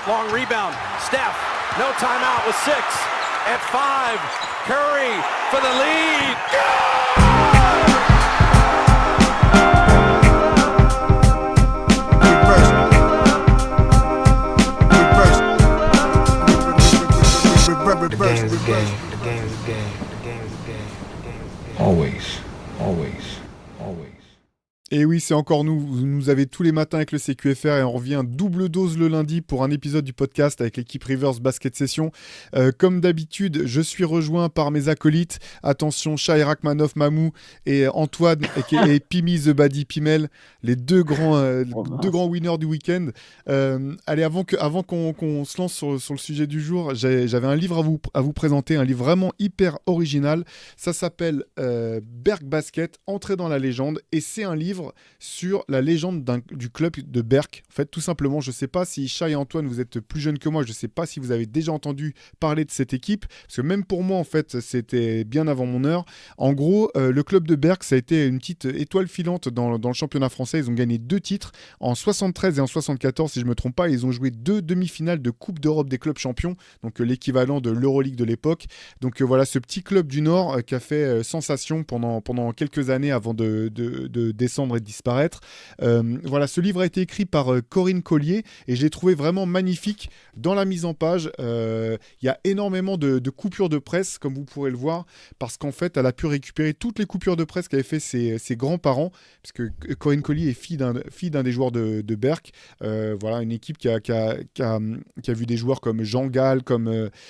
long rebound. Steph, no timeout with 6. At 5, Curry for the lead. Always. Et oui, c'est encore nous. Vous nous avez tous les matins avec le CQFR et on revient double dose le lundi pour un épisode du podcast avec l'équipe Rivers Basket Session. Comme d'habitude, je suis rejoint par mes acolytes. Attention, Shai Rachmanov Mamou et Antoine et Pimi The Badi Pimel, les deux grands winners du week-end. Allez, avant qu'on se lance sur le sujet du jour, j'avais un livre à vous présenter, un livre vraiment hyper original. Ça s'appelle Berk Basket, Entrée dans la légende, et c'est un livre sur la légende du club de Berk. En fait, tout simplement, je ne sais pas si Shai et Antoine, vous êtes plus jeunes que moi, je ne sais pas si vous avez déjà entendu parler de cette équipe, parce que même pour moi, en fait, c'était bien avant mon heure. En gros, le club de Berk, ça a été une petite étoile filante dans le championnat français. Ils ont gagné 2 titres en 73 et en 74, si je ne me trompe pas. Ils ont joué 2 demi-finales de Coupe d'Europe des clubs champions, donc l'équivalent de l'Euroleague de l'époque. Donc voilà, ce petit club du Nord qui a fait sensation pendant quelques années avant de descendre et de disparaître. Voilà, ce livre a été écrit par Corinne Collier et je l'ai trouvé vraiment magnifique. Dans la mise en page, il y a énormément de coupures de presse, comme vous pourrez le voir, parce qu'en fait, elle a pu récupérer toutes les coupures de presse qu'avaient fait ses grands-parents, parce que Corinne Collier est fille d'un des joueurs de Berk. Voilà, une équipe qui a vu des joueurs comme Jean Gall, je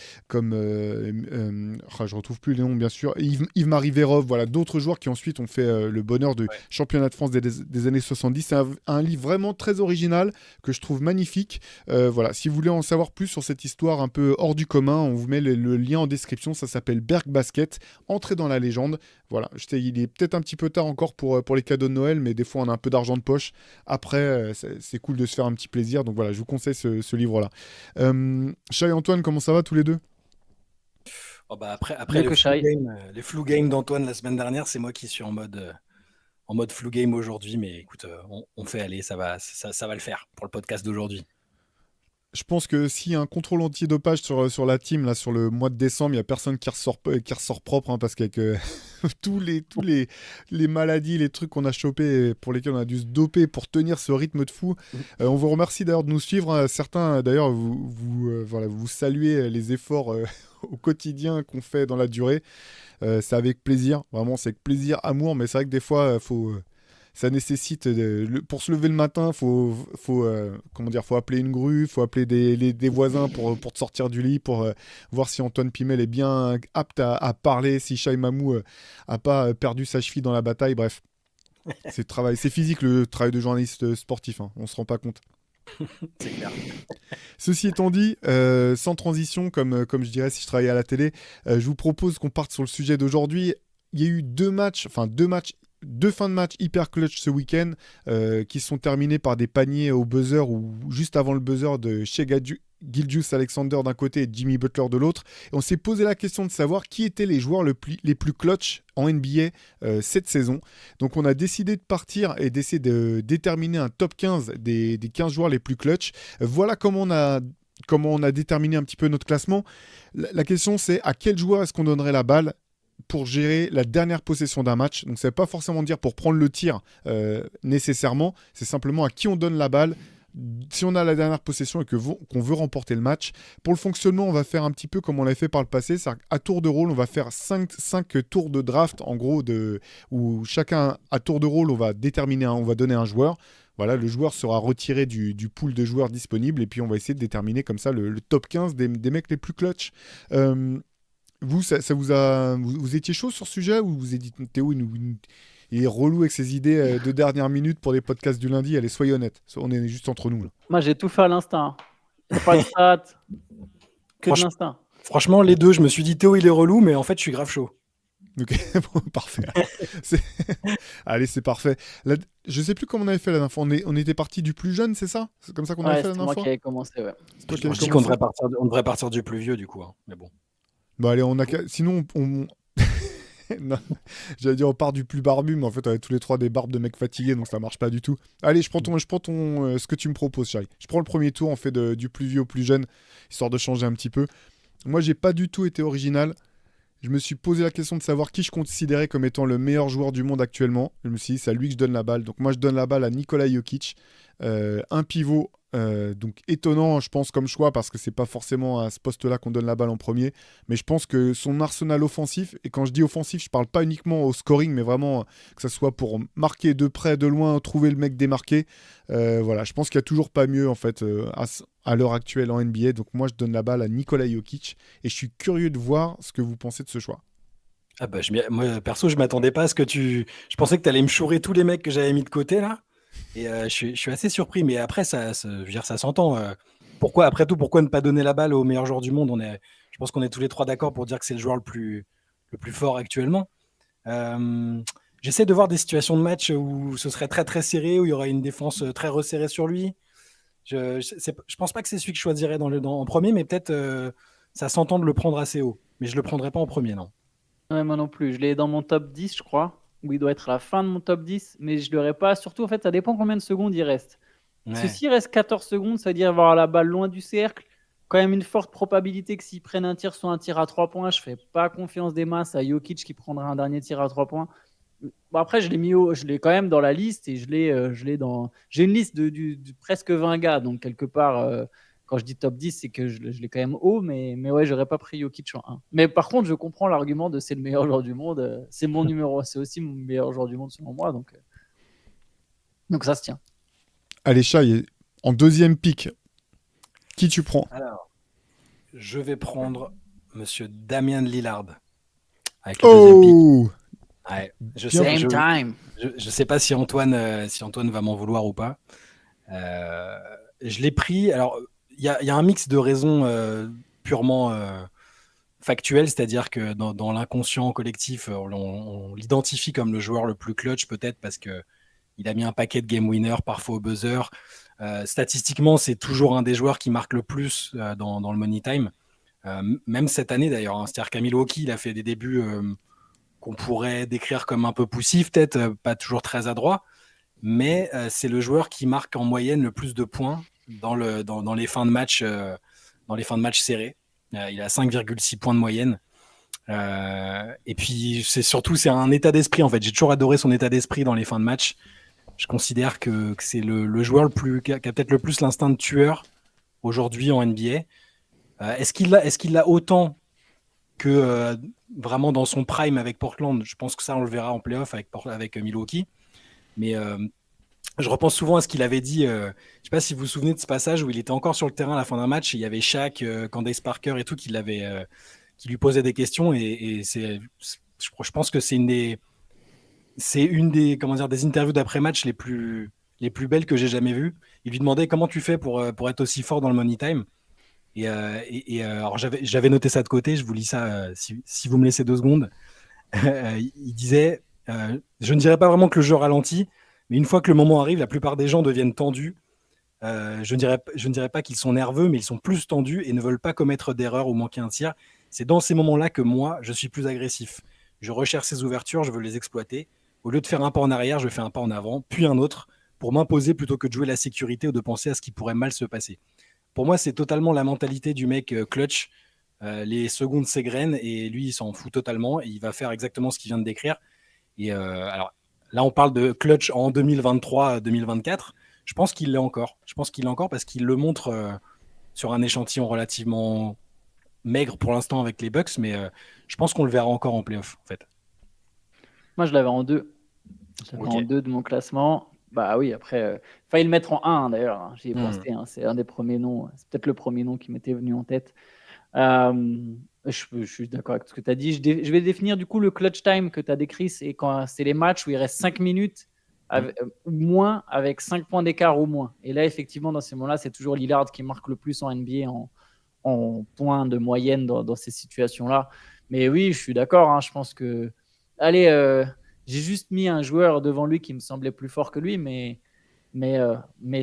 retrouve plus les noms, bien sûr, Yves-Marie Vérov, voilà, d'autres joueurs qui ensuite ont fait le bonheur du championnat de France des années 70. C'est un livre vraiment très original que je trouve magnifique. Voilà, si vous voulez en savoir plus sur cette histoire un peu hors du commun, on vous met le lien en description. Ça s'appelle Berk Basket, Entrée dans la légende. Voilà, je sais, il est peut-être un petit peu tard encore pour les cadeaux de Noël, mais des fois on a un peu d'argent de poche. Après, c'est cool de se faire un petit plaisir. Donc voilà, je vous conseille ce livre-là. Shai et Antoine, comment ça va tous les deux? Oh bah après les flu games d'Antoine la semaine dernière, c'est moi qui suis en mode flu game aujourd'hui, mais écoute, on fait aller, ça va le faire pour le podcast d'aujourd'hui. Je pense que s'il y a un contrôle antidopage sur la team, là, sur le mois de décembre, il n'y a personne qui ressort propre, hein, parce qu'avec tous les maladies, les trucs qu'on a chopés, pour lesquels on a dû se doper pour tenir ce rythme de fou. On vous remercie d'ailleurs de nous suivre, hein. Certains, d'ailleurs, vous saluez les efforts au quotidien qu'on fait dans la durée. C'est avec plaisir, vraiment, c'est avec plaisir, amour, mais c'est vrai que des fois, ça nécessite, pour se lever le matin, faut appeler une grue, faut appeler des voisins pour te sortir du lit, pour voir si Antoine Pimel est bien apte à parler, si Shai Mamou a pas perdu sa cheville dans la bataille, bref. C'est physique le travail de journaliste sportif, hein, on se rend pas compte. C'est clair. Ceci étant dit, sans transition, comme je dirais si je travaillais à la télé, je vous propose qu'on parte sur le sujet d'aujourd'hui. Il y a eu deux fins de match hyper clutch ce week-end qui sont terminés par des paniers au buzzer ou juste avant le buzzer de Shai Gilgeous-Alexander d'un côté et Jimmy Butler de l'autre. Et on s'est posé la question de savoir qui étaient les joueurs les plus clutch en NBA cette saison. Donc on a décidé de partir et d'essayer de déterminer un top 15 des 15 joueurs les plus clutch. Voilà comment on a déterminé un petit peu notre classement. La question, c'est à quel joueur est-ce qu'on donnerait la balle pour gérer la dernière possession d'un match. Donc ça ne veut pas forcément dire pour prendre le tir nécessairement, c'est simplement à qui on donne la balle si on a la dernière possession et qu'on veut remporter le match. Pour le fonctionnement, on va faire un petit peu comme on l'a fait par le passé, c'est-à-dire à tour de rôle, on va faire 5 tours de draft, en gros, où chacun, à tour de rôle, on va donner un joueur. Voilà, le joueur sera retiré du pool de joueurs disponibles et puis on va essayer de déterminer comme ça le top 15 des mecs les plus clutch. Vous, vous étiez chaud sur ce sujet ou vous avez dit Théo, il est relou avec ses idées de dernière minute pour les podcasts du lundi? Allez, soyez honnête, on est juste entre nous là. Moi, j'ai tout fait à l'instinct. Pas de stats, que de l'instinct. Franchement, les deux, je me suis dit Théo, il est relou, mais en fait, je suis grave chaud. Ok, bon, parfait. Allez, c'est parfait. Là, je sais plus comment on avait fait la dernière fois. On était parti du plus jeune, c'est ça? C'est comme ça qu'on avait fait la dernière fois? C'est moi qui avais commencé, ouais. Je dis qu'on devrait partir du plus vieux, du coup. Hein. Mais bon. Bah allez, sinon, Non, j'allais dire on part du plus barbu, mais en fait on a tous les trois des barbes de mecs fatigués, donc ça marche pas du tout. Allez, je prends ce que tu me proposes, Charlie. Je prends le premier tour, on fait du plus vieux au plus jeune, histoire de changer un petit peu. Moi, j'ai pas du tout été original. Je me suis posé la question de savoir qui je considérais comme étant le meilleur joueur du monde actuellement. Je me suis dit, c'est à lui que je donne la balle. Donc moi, je donne la balle à Nikola Jokic. Un pivot, donc étonnant, je pense, comme choix, parce que c'est pas forcément à ce poste-là qu'on donne la balle en premier. Mais je pense que son arsenal offensif, et quand je dis offensif, je parle pas uniquement au scoring, mais vraiment que ça soit pour marquer de près, de loin, trouver le mec démarqué. Voilà, je pense qu'il y a toujours pas mieux, en fait, à l'heure actuelle en NBA. Donc moi, je donne la balle à Nikola Jokic. Et je suis curieux de voir ce que vous pensez de ce choix. Ah bah, moi, perso, je m'attendais pas à ce que tu. Je pensais que tu allais me chourer tous les mecs que j'avais mis de côté là. Et je suis assez surpris. Mais après, je veux dire, ça s'entend. Après tout, pourquoi ne pas donner la balle au meilleur joueur du monde? Je pense qu'on est tous les trois d'accord pour dire que c'est le joueur le plus fort actuellement. J'essaie de voir des situations de match où ce serait très très serré, où il y aurait une défense très resserrée sur lui. Je pense pas que c'est celui que je choisirais en premier, mais peut-être ça s'entend de le prendre assez haut. Mais je le prendrai pas en premier, non. Ouais, moi non plus. Je l'ai dans mon top 10, je crois, où il doit être à la fin de mon top 10, mais je ne l'aurai pas. Surtout, en fait, ça dépend combien de secondes il reste. Parce que s'il reste 14 secondes, ça veut dire avoir la balle loin du cercle. Quand même une forte probabilité que s'ils prennent un tir, soit un tir à 3 points. Je ne fais pas confiance des masses à Jokic qui prendra un dernier tir à 3 points. Bon, après, je l'ai quand même dans la liste et je l'ai dans. J'ai une liste de presque 20 gars, donc quelque part. Quand je dis top 10, c'est que je l'ai quand même haut, mais ouais, j'aurais pas pris Jokic en 1. Mais par contre, je comprends l'argument de c'est le meilleur joueur du monde. C'est mon numéro, c'est aussi mon meilleur joueur du monde selon moi. Donc ça se tient. Allez, Chai, en deuxième pick, qui tu prends? Alors, je vais prendre Monsieur Damian Lillard avec le deuxième pick. Ouais, je sais pas si Antoine va m'en vouloir ou pas. Je l'ai pris. Alors, il y a un mix de raisons purement factuelles, c'est-à-dire que dans l'inconscient collectif, on l'identifie comme le joueur le plus clutch, peut-être parce que il a mis un paquet de game winner, parfois au buzzer. Statistiquement, c'est toujours un des joueurs qui marque le plus dans le Money Time. Même cette année d'ailleurs. C'est-à-dire qu'à Milwaukee, il a fait des débuts qu'on pourrait décrire comme un peu poussifs, peut-être pas toujours très adroit, mais c'est le joueur qui marque en moyenne le plus de points dans les fins de match, serrés. Il a 5,6 points de moyenne. Et puis c'est un état d'esprit en fait. J'ai toujours adoré son état d'esprit dans les fins de match. Je considère que c'est le joueur qui a peut-être le plus l'instinct de tueur aujourd'hui en NBA. Est-ce qu'il l'a autant que vraiment dans son prime avec Portland? Je pense que ça on le verra en playoff avec Milwaukee. Mais je repense souvent à ce qu'il avait dit. Je ne sais pas si vous vous souvenez de ce passage où il était encore sur le terrain à la fin d'un match et il y avait Shaq, Candace Parker et tout qui lui posait des questions et je pense que c'est une des des interviews d'après-match les plus belles que j'ai jamais vues. Il lui demandait comment tu fais pour être aussi fort dans le Money Time. Alors j'avais noté ça de côté, je vous lis ça si vous me laissez 2 secondes. Il disait je ne dirais pas vraiment que le jeu ralentit, mais une fois que le moment arrive, la plupart des gens deviennent tendus. Je ne dirais pas qu'ils sont nerveux, mais ils sont plus tendus et ne veulent pas commettre d'erreur ou manquer un tir. C'est dans ces moments-là que moi, je suis plus agressif. Je recherche ces ouvertures, je veux les exploiter. Au lieu de faire un pas en arrière, je fais un pas en avant, puis un autre, pour m'imposer plutôt que de jouer la sécurité ou de penser à ce qui pourrait mal se passer. Pour moi, c'est totalement la mentalité du mec clutch. Les secondes s'égrènent et lui, il s'en fout totalement et il va faire exactement ce qu'il vient de décrire. Et alors là, on parle de clutch en 2023-2024. Je pense qu'il l'est encore. Je pense qu'il l'est encore parce qu'il le montre sur un échantillon relativement maigre pour l'instant avec les Bucks, mais je pense qu'on le verra encore en playoff, en fait. Moi, je l'avais en 2. En 2 de mon classement. Bah oui, après, failli le mettre en 1 d'ailleurs. J'y ai pensé. C'est un des premiers noms. C'est peut-être le premier nom qui m'était venu en tête. Je suis d'accord avec ce que tu as dit. Je vais définir du coup le clutch time que tu as décrit. C'est les matchs où il reste 5 minutes ou moins avec 5 points d'écart ou moins. Et là, effectivement, dans ces moments-là, c'est toujours Lillard qui marque le plus en NBA en points de moyenne dans ces situations-là. Mais oui, je suis d'accord. Je pense que... Allez, j'ai juste mis un joueur devant lui qui me semblait plus fort que lui, mais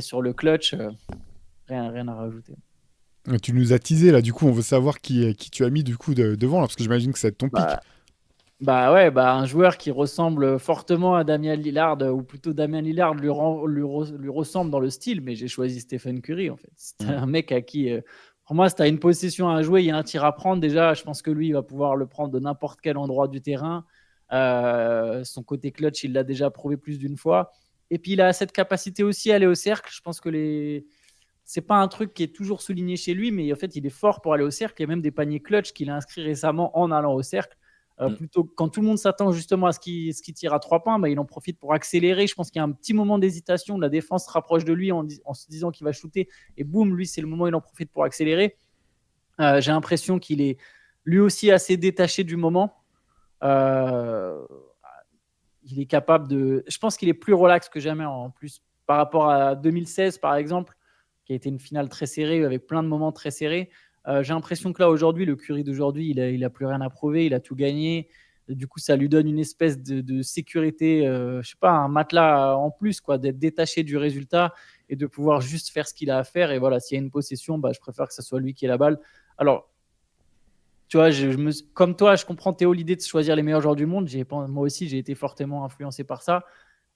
sur le clutch, rien à rajouter. Tu nous as teasé là, du coup, on veut savoir qui tu as mis du coup devant, là, parce que j'imagine que ça va être ton pick. Bah ouais, un joueur qui ressemble fortement à Damian Lillard, ou plutôt Damian Lillard lui ressemble dans le style, mais j'ai choisi Stephen Curry en fait. C'est un mec à qui, pour moi, si tu as une possession à jouer, il y a un tir à prendre. Déjà, je pense que lui, il va pouvoir le prendre de n'importe quel endroit du terrain. Son côté clutch, il l'a déjà prouvé plus d'une fois. Et puis, il a cette capacité aussi à aller au cercle. Je pense que c'est pas un truc qui est toujours souligné chez lui, mais en fait, il est fort pour aller au cercle. Il y a même des paniers clutch qu'il a inscrits récemment en allant au cercle. Plutôt quand tout le monde s'attend justement à ce qu'il tire à 3 points, il en profite pour accélérer. Je pense qu'il y a un petit moment d'hésitation. La défense se rapproche de lui en se disant qu'il va shooter. Et boum, lui, c'est le moment où il en profite pour accélérer. J'ai l'impression qu'il est lui aussi assez détaché du moment. Il est capable de... Je pense qu'il est plus relax que jamais en plus par rapport à 2016, par exemple, qui a été une finale très serrée avec plein de moments très serrés. J'ai l'impression que là, aujourd'hui, le Curry d'aujourd'hui, il a plus rien à prouver, il a tout gagné. Du coup, ça lui donne une espèce de sécurité, je sais pas, un matelas en plus, quoi, d'être détaché du résultat et de pouvoir juste faire ce qu'il a à faire. Et voilà, s'il y a une possession, je préfère que ce soit lui qui ait la balle. Alors, tu vois, comme toi, je comprends Théo l'idée de choisir les meilleurs joueurs du monde. Moi aussi, j'ai été fortement influencé par ça.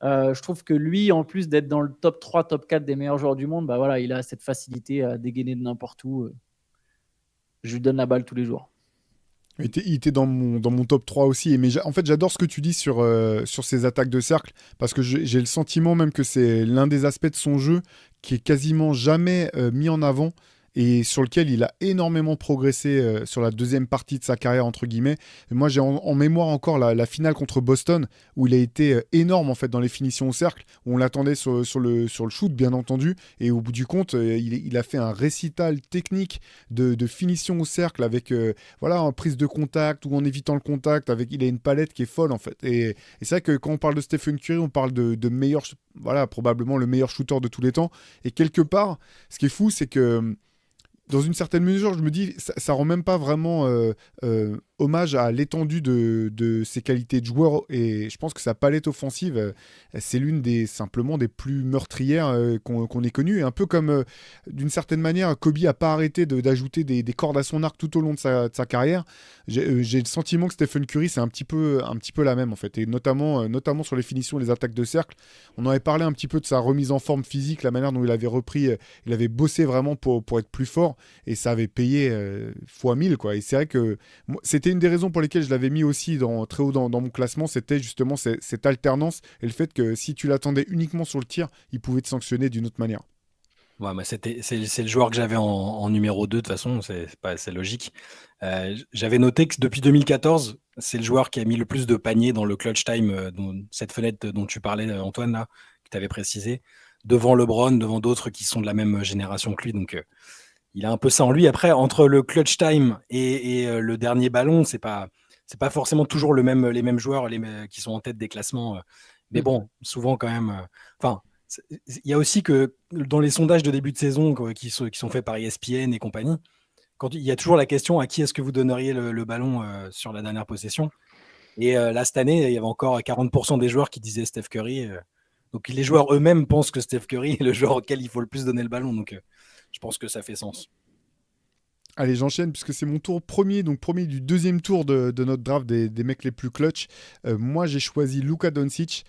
Je trouve que lui, en plus d'être dans le top 3, top 4 des meilleurs joueurs du monde, voilà, il a cette facilité à dégainer de n'importe où. Je lui donne la balle tous les jours. Il était dans mon top 3 aussi. Mais en fait, j'adore ce que tu dis sur ses attaques de cercle, parce que j'ai le sentiment même que c'est l'un des aspects de son jeu qui est quasiment jamais mis en avant et sur lequel il a énormément progressé sur la deuxième partie de sa carrière, entre guillemets. Et moi, j'ai en mémoire encore la finale contre Boston, où il a été énorme en fait dans les finitions au cercle, où on l'attendait sur le shoot, bien entendu, et au bout du compte, il a fait un récital technique de finition au cercle avec voilà, en prise de contact ou en évitant le contact. Il a une palette qui est folle en fait. Et c'est vrai que quand on parle de Stephen Curry, on parle de meilleur, voilà, probablement le meilleur shooter de tous les temps. Et quelque part, ce qui est fou, c'est que dans une certaine mesure, je me dis, ça rend même pas vraiment hommage à l'étendue de ses qualités de joueur. Et je pense que sa palette offensive, c'est simplement des plus meurtrières qu'on ait connues. Et un peu comme, d'une certaine manière, Kobe a pas arrêté d'ajouter des cordes à son arc tout au long de sa carrière. J'ai le sentiment que Stephen Curry, c'est un petit peu la même, en fait. Et notamment sur les finitions, les attaques de cercle. On avait parlé un petit peu de sa remise en forme physique, la manière dont il avait repris, il avait bossé vraiment pour être plus fort. Et ça avait payé fois 1000, quoi. Et c'est vrai que c'était une des raisons pour lesquelles je l'avais mis aussi très haut dans mon classement, c'était justement cette alternance et le fait que si tu l'attendais uniquement sur le tir, il pouvait te sanctionner d'une autre manière. Ouais, c'est le joueur que j'avais en numéro 2, de toute façon, c'est logique. J'avais noté que depuis 2014, c'est le joueur qui a mis le plus de paniers dans le clutch time, cette fenêtre dont tu parlais, Antoine, là, que tu avais précisé, devant LeBron, devant d'autres qui sont de la même génération que lui. Donc, il a un peu ça en lui. Après, entre le clutch time et le dernier ballon, c'est pas forcément toujours les mêmes joueurs qui sont en tête des classements. Mais bon, souvent quand même. Enfin, il y a aussi que dans les sondages de début de saison qui sont faits par ESPN et compagnie, il y a toujours la question à qui est-ce que vous donneriez le ballon sur la dernière possession. Et là, cette année, il y avait encore 40% des joueurs qui disaient Steph Curry. Donc les joueurs eux-mêmes pensent que Steph Curry est le joueur auquel il faut le plus donner le ballon. Donc je pense que ça fait sens. Allez, j'enchaîne puisque c'est mon tour premier, donc premier du deuxième tour de notre draft des mecs les plus clutch. Moi, j'ai choisi Luka Doncic.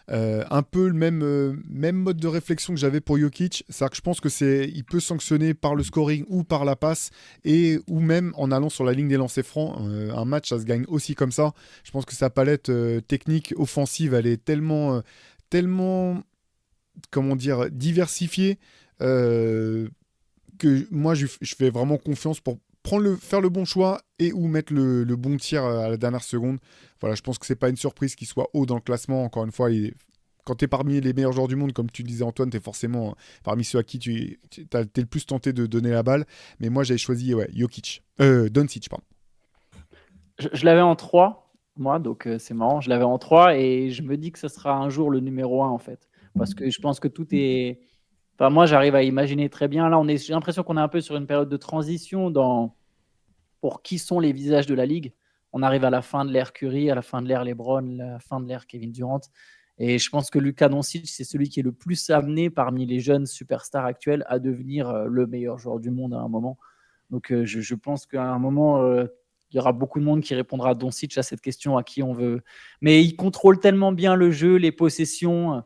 Un peu le même mode de réflexion que j'avais pour Jokic, c'est-à-dire que je pense que il peut sanctionner par le scoring ou par la passe ou même en allant sur la ligne des lancers francs. Un match, ça se gagne aussi comme ça. Je pense que sa palette technique offensive, elle est tellement comment dire, diversifiée que moi je fais vraiment confiance pour faire le bon choix et ou mettre le bon tir à la dernière seconde. Voilà, je pense que c'est pas une surprise qu'il soit haut dans le classement. Encore une fois, quand tu es parmi les meilleurs joueurs du monde, comme tu disais Antoine, tu es forcément parmi ceux à qui tu es le plus tenté de donner la balle. Mais moi, j'avais choisi Jokic. Doncic, pardon. Je l'avais en 3, moi, donc c'est marrant. Je l'avais en 3 et je me dis que ce sera un jour le numéro 1, en fait. Parce que je pense que tout est... Enfin, moi, j'arrive à imaginer très bien. Là, j'ai l'impression qu'on est un peu sur une période de transition pour qui sont les visages de la Ligue. On arrive à la fin de l'ère Curry, à la fin de l'ère LeBron, à la fin de l'ère Kevin Durant. Et je pense que Luka Doncic, c'est celui qui est le plus amené parmi les jeunes superstars actuels à devenir le meilleur joueur du monde à un moment. Donc, je pense qu'à un moment, il y aura beaucoup de monde qui répondra à Doncic à cette question, à qui on veut. Mais il contrôle tellement bien le jeu, les possessions.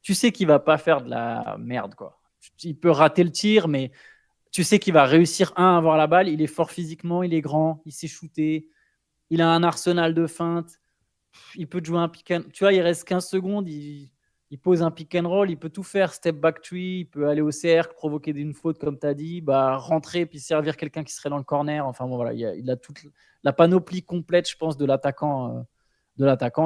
Tu sais qu'il va pas faire de la merde, quoi. Il peut rater le tir, mais tu sais qu'il va réussir à avoir la balle. Il est fort physiquement, il est grand, il sait shooter. Il a un arsenal de feintes. Il peut te jouer un pick and... Tu vois, il reste 15 secondes, il pose un pick and roll, il peut tout faire, step back three, il peut aller au cercle, provoquer une faute comme tu as dit, rentrer puis servir quelqu'un qui serait dans le corner. Enfin bon, voilà, il a toute la panoplie complète, je pense, de l'attaquant.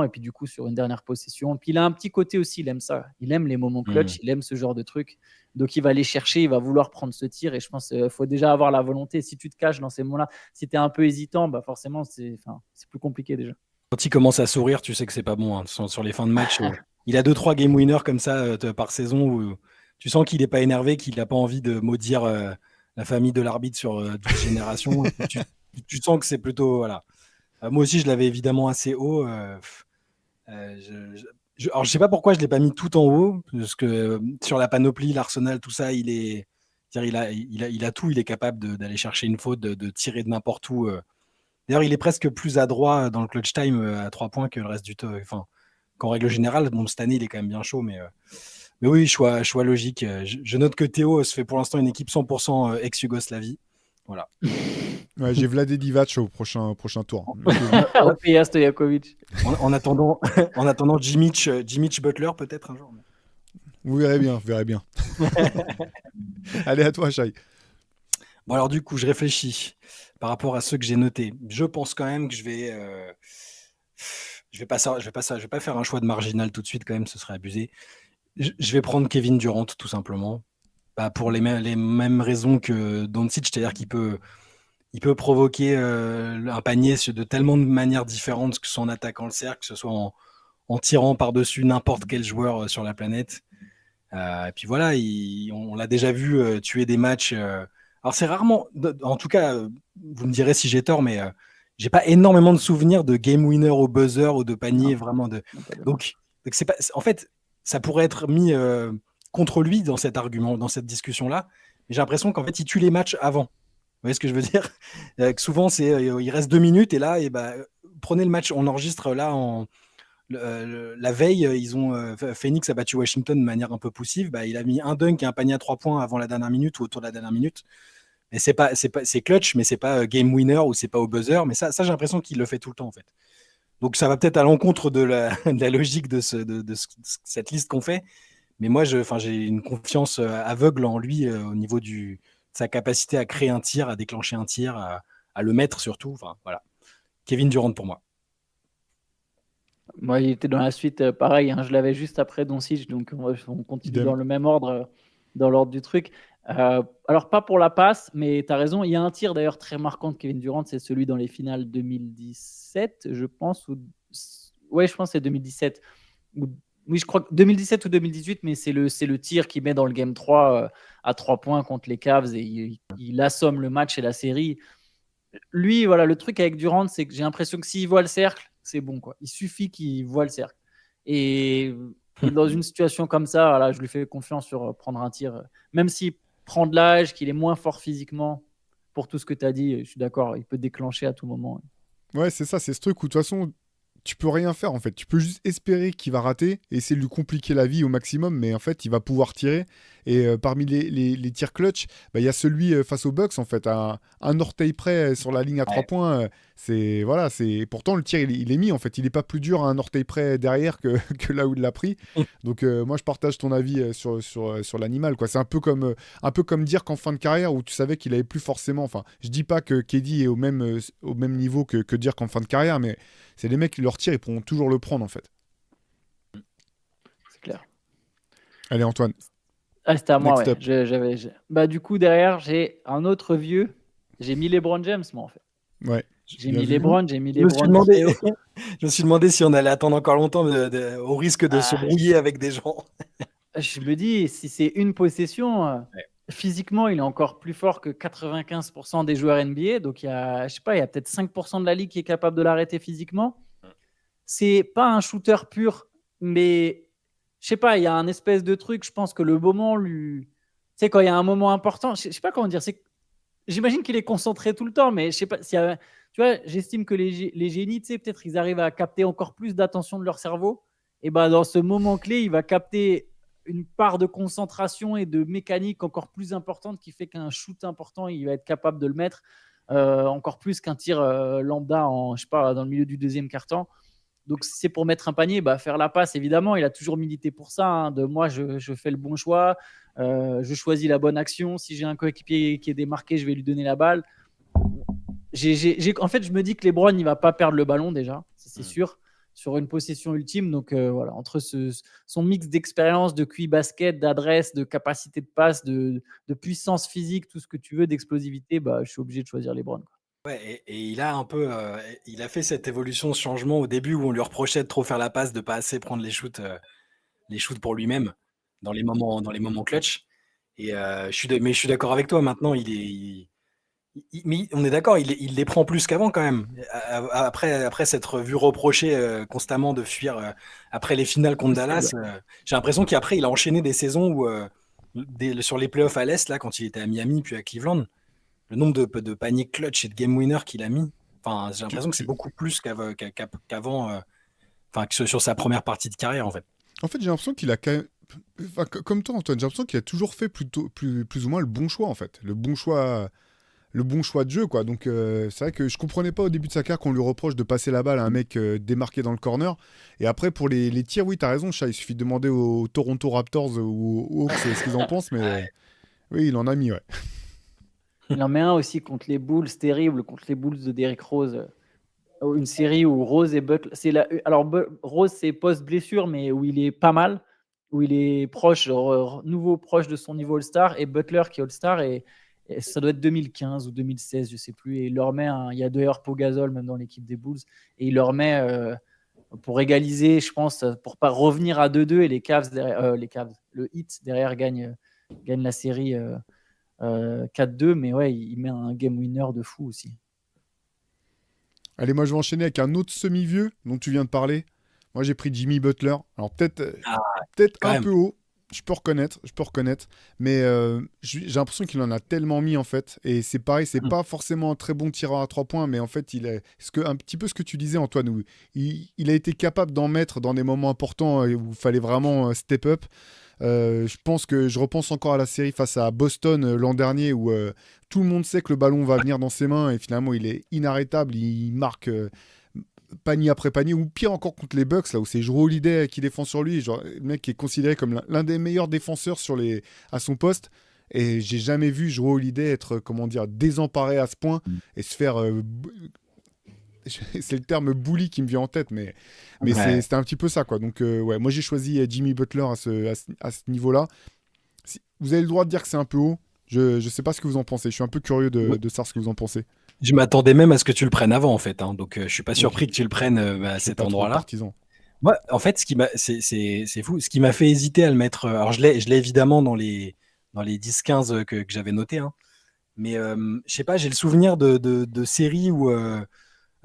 Et puis du coup sur une dernière possession. Puis il a un petit côté aussi, il aime ça. Il aime les moments clutch, il aime ce genre de truc. Donc il va aller chercher, il va vouloir prendre ce tir. Et je pense qu'il faut déjà avoir la volonté. Si tu te caches dans ces moments-là, si tu es un peu hésitant, forcément c'est plus compliqué déjà. Quand il commence à sourire, tu sais que c'est pas bon. Hein. Sur les fins de match, il a 2-3 game winners comme ça par saison où tu sens qu'il n'est pas énervé, qu'il n'a pas envie de maudire la famille de l'arbitre sur 10 générations. tu sens que c'est plutôt... Voilà. Moi aussi, je l'avais évidemment assez haut. Alors, je sais pas pourquoi je l'ai pas mis tout en haut, parce que sur la panoplie, l'arsenal, tout ça, il a tout. Il est capable d'aller chercher une faute, de tirer de n'importe où. D'ailleurs, il est presque plus adroit dans le clutch time à 3 points que le reste du temps. Enfin, qu'en règle générale, bon, cette année, il est quand même bien chaud, mais oui, choix logique. Je note que Théo se fait pour l'instant une équipe 100% ex-Yougoslavie. Voilà. Ouais, j'ai Vlade Divac au prochain tour. Opija Stojakovic. En attendant Jimmy Butler peut-être un jour. Vous verrez bien. Allez, à toi, Shai. Bon, alors du coup, je réfléchis par rapport à ceux que j'ai notés. Je pense quand même que je vais pas faire un choix de marginal tout de suite quand même, ce serait abusé. Je vais prendre Kevin Durant tout simplement. Pour les mêmes raisons que Doncic, c'est-à-dire qu'il peut provoquer un panier de tellement de manières différentes, que ce soit en attaquant le cercle, que ce soit en tirant par-dessus n'importe quel joueur sur la planète. Et puis voilà, on l'a déjà vu tuer des matchs. Alors c'est rarement, en tout cas, vous me direz si j'ai tort, mais j'ai pas énormément de souvenirs de game winner au buzzer ou de panier vraiment de. Donc c'est pas, en fait, ça pourrait être mis contre lui dans cet argument, dans cette discussion-là. Mais j'ai l'impression qu'en fait, il tue les matchs avant. Vous voyez ce que je veux dire? Souvent, il reste 2 minutes et là, prenez le match, on enregistre là la veille, Phoenix a battu Washington de manière un peu poussive. Il a mis un dunk et un panier à 3 points avant la dernière minute ou autour de la dernière minute. Mais c'est clutch, mais c'est pas game winner ou c'est pas au buzzer. Mais ça j'ai l'impression qu'il le fait tout le temps en fait. Donc ça va peut-être à l'encontre de la logique de cette liste qu'on fait. Mais moi, j'ai une confiance aveugle en lui au niveau de sa capacité à créer un tir, à déclencher un tir, à le mettre surtout. Enfin, voilà. Kevin Durant pour moi. Moi, il était dans la suite, pareil. Je l'avais juste après Doncic, donc on continue dans le même ordre, dans l'ordre du truc. Alors, pas pour la passe, mais tu as raison. Il y a un tir d'ailleurs très marquant de Kevin Durant, c'est celui dans les finales 2017, je pense. Ouais, je pense que c'est 2017. Oui, je crois que 2017 ou 2018, mais c'est le tir qu'il met dans le Game 3 à 3 points contre les Cavs et il assomme le match et la série. Lui, voilà, le truc avec Durant, c'est que j'ai l'impression que s'il voit le cercle, c'est bon, quoi. Il suffit qu'il voit le cercle. Et dans une situation comme ça, voilà, je lui fais confiance sur prendre un tir. Même s'il prend de l'âge, qu'il est moins fort physiquement, pour tout ce que tu as dit, je suis d'accord, il peut déclencher à tout moment. Ouais, c'est ça, c'est ce truc où de toute façon, tu peux rien faire en fait. Tu peux juste espérer qu'il va rater et essayer de lui compliquer la vie au maximum, mais en fait, il va pouvoir tirer. Et parmi les tirs clutch, il y a celui face aux Bucks en fait, à un orteil près sur la ligne à 3 points. Pourtant le tir il est mis en fait. Il est pas plus dur à un orteil près derrière que là où il l'a pris. Donc moi je partage ton avis sur l'animal quoi. C'est un peu comme dire qu'en fin de carrière où tu savais qu'il avait plus forcément. Enfin, je dis pas que KD est au même niveau que dire qu'en fin de carrière, mais c'est les mecs qui leur tirent, ils pourront toujours le prendre en fait. C'est clair. Allez Antoine. C'était à moi, ouais. Du coup, derrière, j'ai un autre vieux. J'ai mis LeBron James, moi, en fait. Ouais. J'ai mis LeBron. Je me suis demandé si on allait attendre encore longtemps au risque de se brouiller avec des gens. Je me dis, si c'est une possession, physiquement, il est encore plus fort que 95% des joueurs NBA. Donc, il y a peut-être 5% de la ligue qui est capable de l'arrêter physiquement. C'est pas un shooter pur, mais je sais pas, il y a un espèce de truc. Je pense que le moment lui. Tu sais, quand il y a un moment important, je sais pas comment dire. j'imagine qu'il est concentré tout le temps, mais je sais pas. Tu vois, j'estime que les génies, tu sais, peut-être ils arrivent à capter encore plus d'attention de leur cerveau. Et ben dans ce moment clé, il va capter une part de concentration et de mécanique encore plus importante qui fait qu'un shoot important, il va être capable de le mettre encore plus qu'un tir lambda je sais pas, dans le milieu du deuxième quart-temps. Donc, si c'est pour mettre un panier, faire la passe, évidemment, il a toujours milité pour ça. Hein, de moi, je fais le bon choix, je choisis la bonne action. Si j'ai un coéquipier qui est démarqué, je vais lui donner la balle. En fait, je me dis que LeBron, il ne va pas perdre le ballon déjà, c'est sûr, sur une possession ultime. Donc, voilà, entre son mix d'expérience, de QI basket, d'adresse, de capacité de passe, de puissance physique, tout ce que tu veux, d'explosivité, je suis obligé de choisir LeBron. Ouais, et il a un peu, il a fait cette évolution, ce changement au début où on lui reprochait de trop faire la passe, de pas assez prendre les shoots pour lui-même dans les moments clutch. Et mais je suis d'accord avec toi. Maintenant, mais on est d'accord, il les prend plus qu'avant quand même. Après s'être vu reprocher constamment de fuir après les finales contre Dallas, j'ai l'impression qu'après il a enchaîné des saisons où sur les playoffs à l'Est, là, quand il était à Miami puis à Cleveland, le nombre de paniers clutch et de game winner qu'il a mis, enfin, j'ai l'impression que c'est beaucoup plus qu'avant, que sur sa première partie de carrière en fait. En fait, j'ai l'impression qu'il a quand même... comme toi, Antoine, j'ai l'impression qu'il a toujours fait plus ou moins le bon choix, en fait. Le bon choix de jeu, quoi. Donc, c'est vrai que je comprenais pas au début de sa carrière qu'on lui reproche de passer la balle à un mec démarqué dans le corner. Et après, pour les tirs, oui, t'as raison, Chat, il suffit de demander aux Toronto Raptors ou aux Hawks ce qu'ils en pensent, mais oui, il en a mis, ouais. Il en met un aussi contre les Bulls, terrible, contre les Bulls de Derrick Rose. Une série où Rose et Butler. Alors, Rose, c'est post-blessure, mais où il est pas mal, où il est proche, nouveau proche de son niveau All-Star, et Butler qui est All-Star, et ça doit être 2015 ou 2016, je sais plus. Et il leur met il y a d'ailleurs Pau-Gasol même dans l'équipe des Bulls, et il leur met pour égaliser, je pense, pour pas revenir à 2-2, et les Cavs, le Heat derrière gagne la série 4-2, mais ouais, il met un game winner de fou aussi. Allez, moi je vais enchaîner avec un autre semi-vieux dont tu viens de parler. Moi j'ai pris Jimmy Butler. Alors peut-être un peu haut, je peux reconnaître. Mais j'ai l'impression qu'il en a tellement mis en fait. Et c'est pareil, c'est pas forcément un très bon tireur à 3 points, mais en fait un petit peu ce que tu disais Antoine, où il a été capable d'en mettre dans des moments importants où il fallait vraiment step up. Je repense encore à la série face à Boston l'an dernier où tout le monde sait que le ballon va venir dans ses mains et finalement il est inarrêtable, il marque panier après panier, ou pire encore contre les Bucks là où c'est Jrue Holiday qui défend sur lui, genre le mec qui est considéré comme l'un des meilleurs défenseurs à son poste. Et j'ai jamais vu Jrue Holiday être désemparé à ce point et se faire c'est le terme bully qui me vient en tête, mais c'était un petit peu ça, quoi. Donc, ouais, moi j'ai choisi Jimmy Butler à ce niveau-là. Vous avez le droit de dire que c'est un peu haut. Je sais pas ce que vous en pensez. Je suis un peu curieux de savoir ce que vous en pensez. Je m'attendais même à ce que tu le prennes avant, en fait. Hein. Donc, je suis pas surpris que tu le prennes à cet endroit-là. Moi, en fait, c'est fou. Ce qui m'a fait hésiter à le mettre. Alors, je l'ai évidemment dans les 10-15 que j'avais noté. Hein. Mais je sais pas, j'ai le souvenir de séries où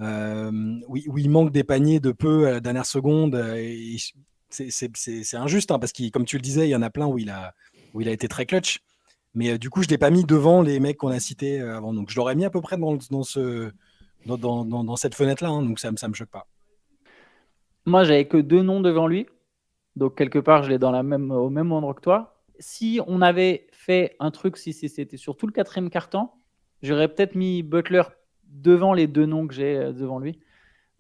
il manque des paniers de peu à la dernière seconde. C'est injuste, hein, parce que, comme tu le disais, il y en a plein où il a été très clutch. Mais du coup, je ne l'ai pas mis devant les mecs qu'on a cités avant. Donc, je l'aurais mis à peu près dans cette fenêtre-là. Hein, donc, ça ne me choque pas. Moi, j'avais que 2 noms devant lui. Donc, quelque part, je l'ai au même endroit que toi. Si on avait fait un truc, si c'était sur tout le 4e quart-temps, j'aurais peut-être mis Butler devant les 2 noms que j'ai devant lui.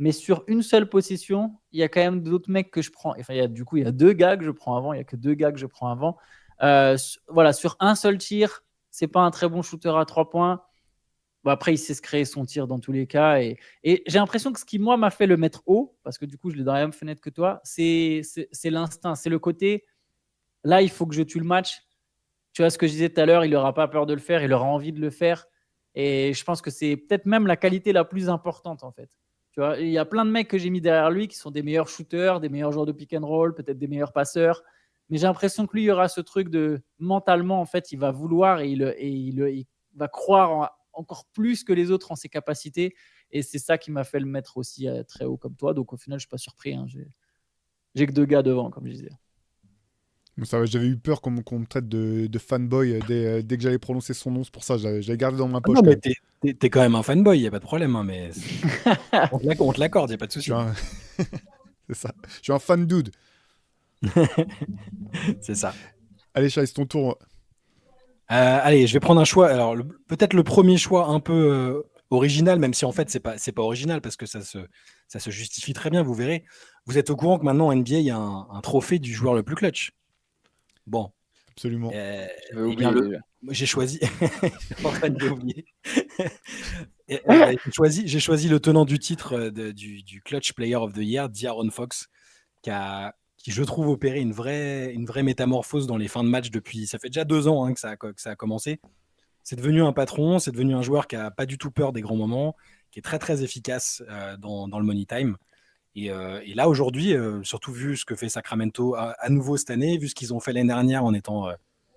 Mais sur une seule possession, il y a quand même d'autres mecs que je prends. Enfin, il y a 2 gars que je prends avant. Il n'y a que 2 gars que je prends avant. Voilà, sur un seul tir, c'est pas un très bon shooter à 3 points. Bon, après, il sait se créer son tir dans tous les cas. Et j'ai l'impression que ce qui, moi, m'a fait le mettre haut, parce que du coup, je l'ai dans la même fenêtre que toi, c'est l'instinct. C'est le côté, là, il faut que je tue le match. Tu vois ce que je disais tout à l'heure, il n'aura pas peur de le faire, il aura envie de le faire. Et je pense que c'est peut-être même la qualité la plus importante, en fait. Tu vois, il y a plein de mecs que j'ai mis derrière lui qui sont des meilleurs shooters, des meilleurs joueurs de pick and roll, peut-être des meilleurs passeurs. Mais j'ai l'impression que lui, il y aura ce truc de mentalement, en fait, il va vouloir et il va croire encore plus que les autres en ses capacités. Et c'est ça qui m'a fait le mettre aussi très haut comme toi. Donc au final, je ne suis pas surpris. Hein. J'ai que 2 gars devant, comme je disais. Bon, ça va, j'avais eu peur qu'on me traite de fanboy dès que j'allais prononcer son nom, c'est pour ça, j'avais gardé dans ma poche. Non, mais t'es quand même un fanboy, il n'y a pas de problème, hein, mais on te l'accorde, il n'y a pas de souci. C'est ça, je suis un fan dude. C'est ça. Allez, Chai, c'est ton tour. Allez, je vais prendre un choix. Alors, peut-être le premier choix un peu original, même si en fait, c'est pas original parce que ça se justifie très bien, vous verrez. Vous êtes au courant que maintenant, en NBA, il y a un trophée du joueur le plus clutch. Bon. Absolument. Eh bien, j'ai choisi. Antoine l'a oublié. J'ai choisi le tenant du titre du Clutch Player of the Year, De'Aaron Fox, qui, je trouve, opéré une vraie métamorphose dans les fins de match depuis. Ça fait déjà 2 ans que ça a commencé. C'est devenu un patron, c'est devenu un joueur qui n'a pas du tout peur des grands moments, qui est très très efficace dans le money time. Et là, aujourd'hui, surtout vu ce que fait Sacramento à nouveau cette année, vu ce qu'ils ont fait l'année dernière en étant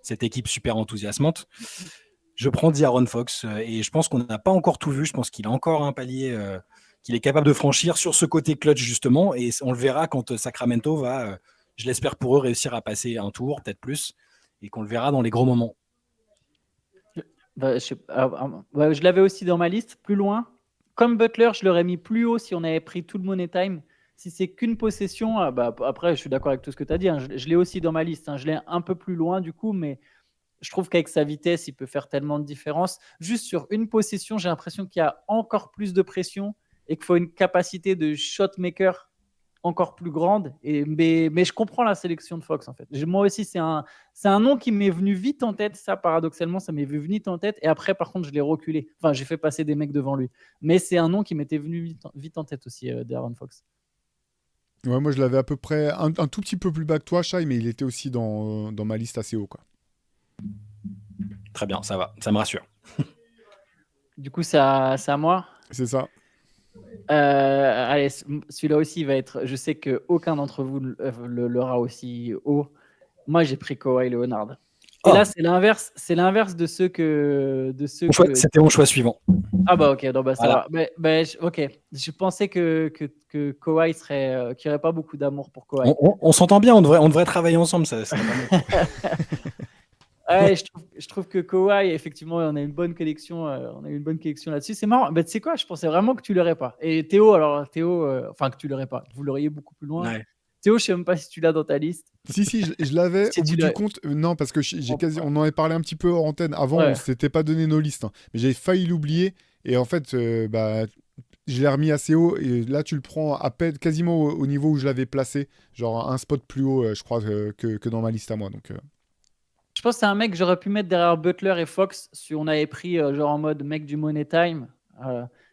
cette équipe super enthousiasmante, je prends De'Aaron Fox. Et je pense qu'on n'a pas encore tout vu. Je pense qu'il a encore un palier qu'il est capable de franchir sur ce côté clutch, justement. Et on le verra quand Sacramento va, je l'espère pour eux, réussir à passer un tour, peut-être plus, et qu'on le verra dans les gros moments. Je l'avais aussi dans ma liste, plus loin. Comme Butler, je l'aurais mis plus haut si on avait pris tout le money time. Si c'est qu'une possession, après, je suis d'accord avec tout ce que tu as dit. Hein, je l'ai aussi dans ma liste. Hein, je l'ai un peu plus loin, du coup, mais je trouve qu'avec sa vitesse, il peut faire tellement de différence. Juste sur une possession, j'ai l'impression qu'il y a encore plus de pression et qu'il faut une capacité de shot maker encore plus grande. Mais je comprends la sélection de Fox, en fait. Moi aussi, c'est un nom qui m'est venu vite en tête. Ça, paradoxalement, ça m'est venu vite en tête. Et après, par contre, je l'ai reculé. Enfin, j'ai fait passer des mecs devant lui. Mais c'est un nom qui m'était venu vite en tête aussi, De'Aaron Fox. Ouais, moi, je l'avais à peu près un tout petit peu plus bas que toi, Shai, mais il était aussi dans ma liste assez haut, quoi. Très bien, ça va. Ça me rassure. Du coup, c'est à moi. C'est ça. Allez, celui-là aussi va être. Je sais qu'aucun d'entre vous l'aura aussi haut. Moi, j'ai pris Kawhi Leonard. Et là, c'est l'inverse de ceux que. C'était mon choix suivant. Ah bah ok, donc ça va. Ok, je pensais que Kawhi serait, qu'il n'y aurait pas beaucoup d'amour pour Kawhi. On s'entend bien, on devrait travailler ensemble. Ça Ouais, je trouve que Kawhi, effectivement, on a une bonne collection, là-dessus. C'est marrant. Tu sais quoi, je pensais vraiment que tu l'aurais pas. Et Théo, enfin que tu l'aurais pas. Vous l'auriez beaucoup plus loin. Ouais. Théo, je sais même pas si tu l'as dans ta liste. Si, je l'avais. Au bout du compte, non, parce que on en avait parlé un petit peu hors antenne. Avant, on s'était pas donné nos listes, hein. Mais j'avais failli l'oublier. Et en fait, je l'ai remis assez haut. Et là, tu le prends à peine, quasiment au niveau où je l'avais placé. Genre un spot plus haut, je crois, que dans ma liste à moi. Donc. Je pense que c'est un mec que j'aurais pu mettre derrière Butler et Fox si on avait pris genre en mode mec du money time.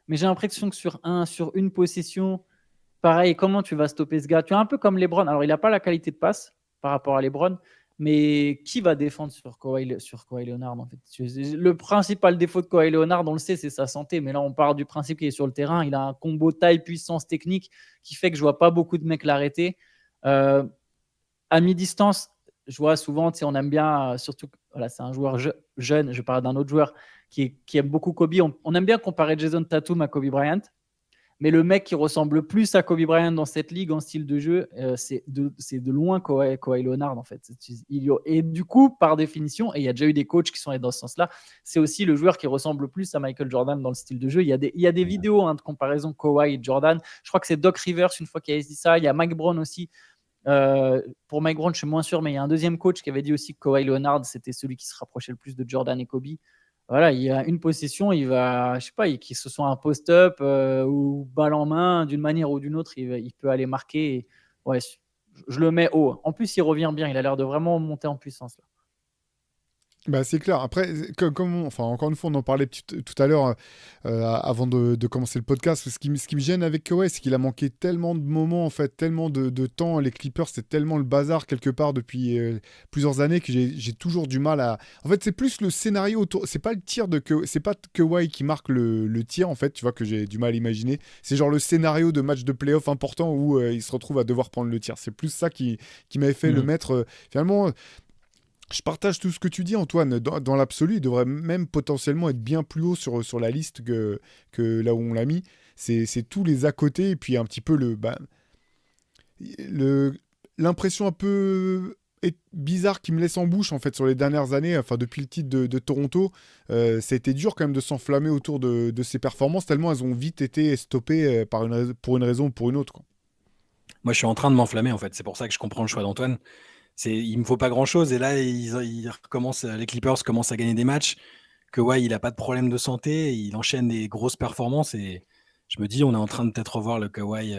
Mais j'ai l'impression que sur une possession, pareil, comment tu vas stopper ce gars? Tu es un peu comme LeBron. Alors, il n'a pas la qualité de passe par rapport à LeBron, mais qui va défendre sur Kawhi Leonard en fait? Le principal défaut de Kawhi Leonard, on le sait, c'est sa santé. Mais là, on part du principe qu'il est sur le terrain. Il a un combo taille, puissance, technique qui fait que je ne vois pas beaucoup de mecs l'arrêter. À mi-distance, je vois souvent, on aime bien, surtout, voilà, c'est un joueur jeune, je parle d'un autre joueur qui aime beaucoup Kobe. On aime bien comparer Jason Tatum à Kobe Bryant, mais le mec qui ressemble le plus à Kobe Bryant dans cette ligue en style de jeu, c'est de loin Kawhi Leonard, en fait. Et du coup, par définition, et il y a déjà eu des coachs qui sont allés dans ce sens-là, c'est aussi le joueur qui ressemble le plus à Michael Jordan dans le style de jeu. Il y a des vidéos de comparaison Kawhi et Jordan. Je crois que c'est Doc Rivers, une fois qu'il a dit ça. Il y a Mike Brown aussi. Pour Mike Brown, je suis moins sûr, mais il y a un deuxième coach qui avait dit aussi que Kawhi Leonard, c'était celui qui se rapprochait le plus de Jordan et Kobe. Voilà, il y a une possession, il va, je sais pas, qu'il se soit un post-up ou balle en main, d'une manière ou d'une autre, il peut aller marquer. Et, ouais, je le mets haut. En plus, il revient bien, il a l'air de vraiment monter en puissance là. C'est clair. Après, encore une fois, on en parlait tout à l'heure avant de commencer le podcast. Ce qui me gêne avec Kawhi, c'est qu'il a manqué tellement de moments, en fait, tellement de temps. Les Clippers, c'est tellement le bazar quelque part depuis plusieurs années que j'ai toujours du mal à. En fait, c'est plus le scénario autour. C'est pas le tir c'est pas Kawhi qui marque le tir, en fait, tu vois, que j'ai du mal à imaginer. C'est genre le scénario de match de playoff important où il se retrouve à devoir prendre le tir. C'est plus ça qui m'avait fait le mettre. Finalement. Je partage tout ce que tu dis, Antoine. Dans l'absolu, il devrait même potentiellement être bien plus haut sur la liste que là où on l'a mis. C'est tous les à côté et puis un petit peu l'impression un peu bizarre qui me laisse en bouche en fait sur les dernières années, enfin depuis le titre de Toronto, ça a été dur quand même de s'enflammer autour de ces performances, tellement elles ont vite été stoppées pour une raison ou pour une autre, quoi. Moi, je suis en train de m'enflammer, en fait. C'est pour ça que je comprends le choix d'Antoine. Il me faut pas grand-chose. Et là, les Clippers commencent à gagner des matchs. Kawhi, il n'a pas de problème de santé. Il enchaîne des grosses performances. Et je me dis, on est en train de peut-être revoir le Kawhi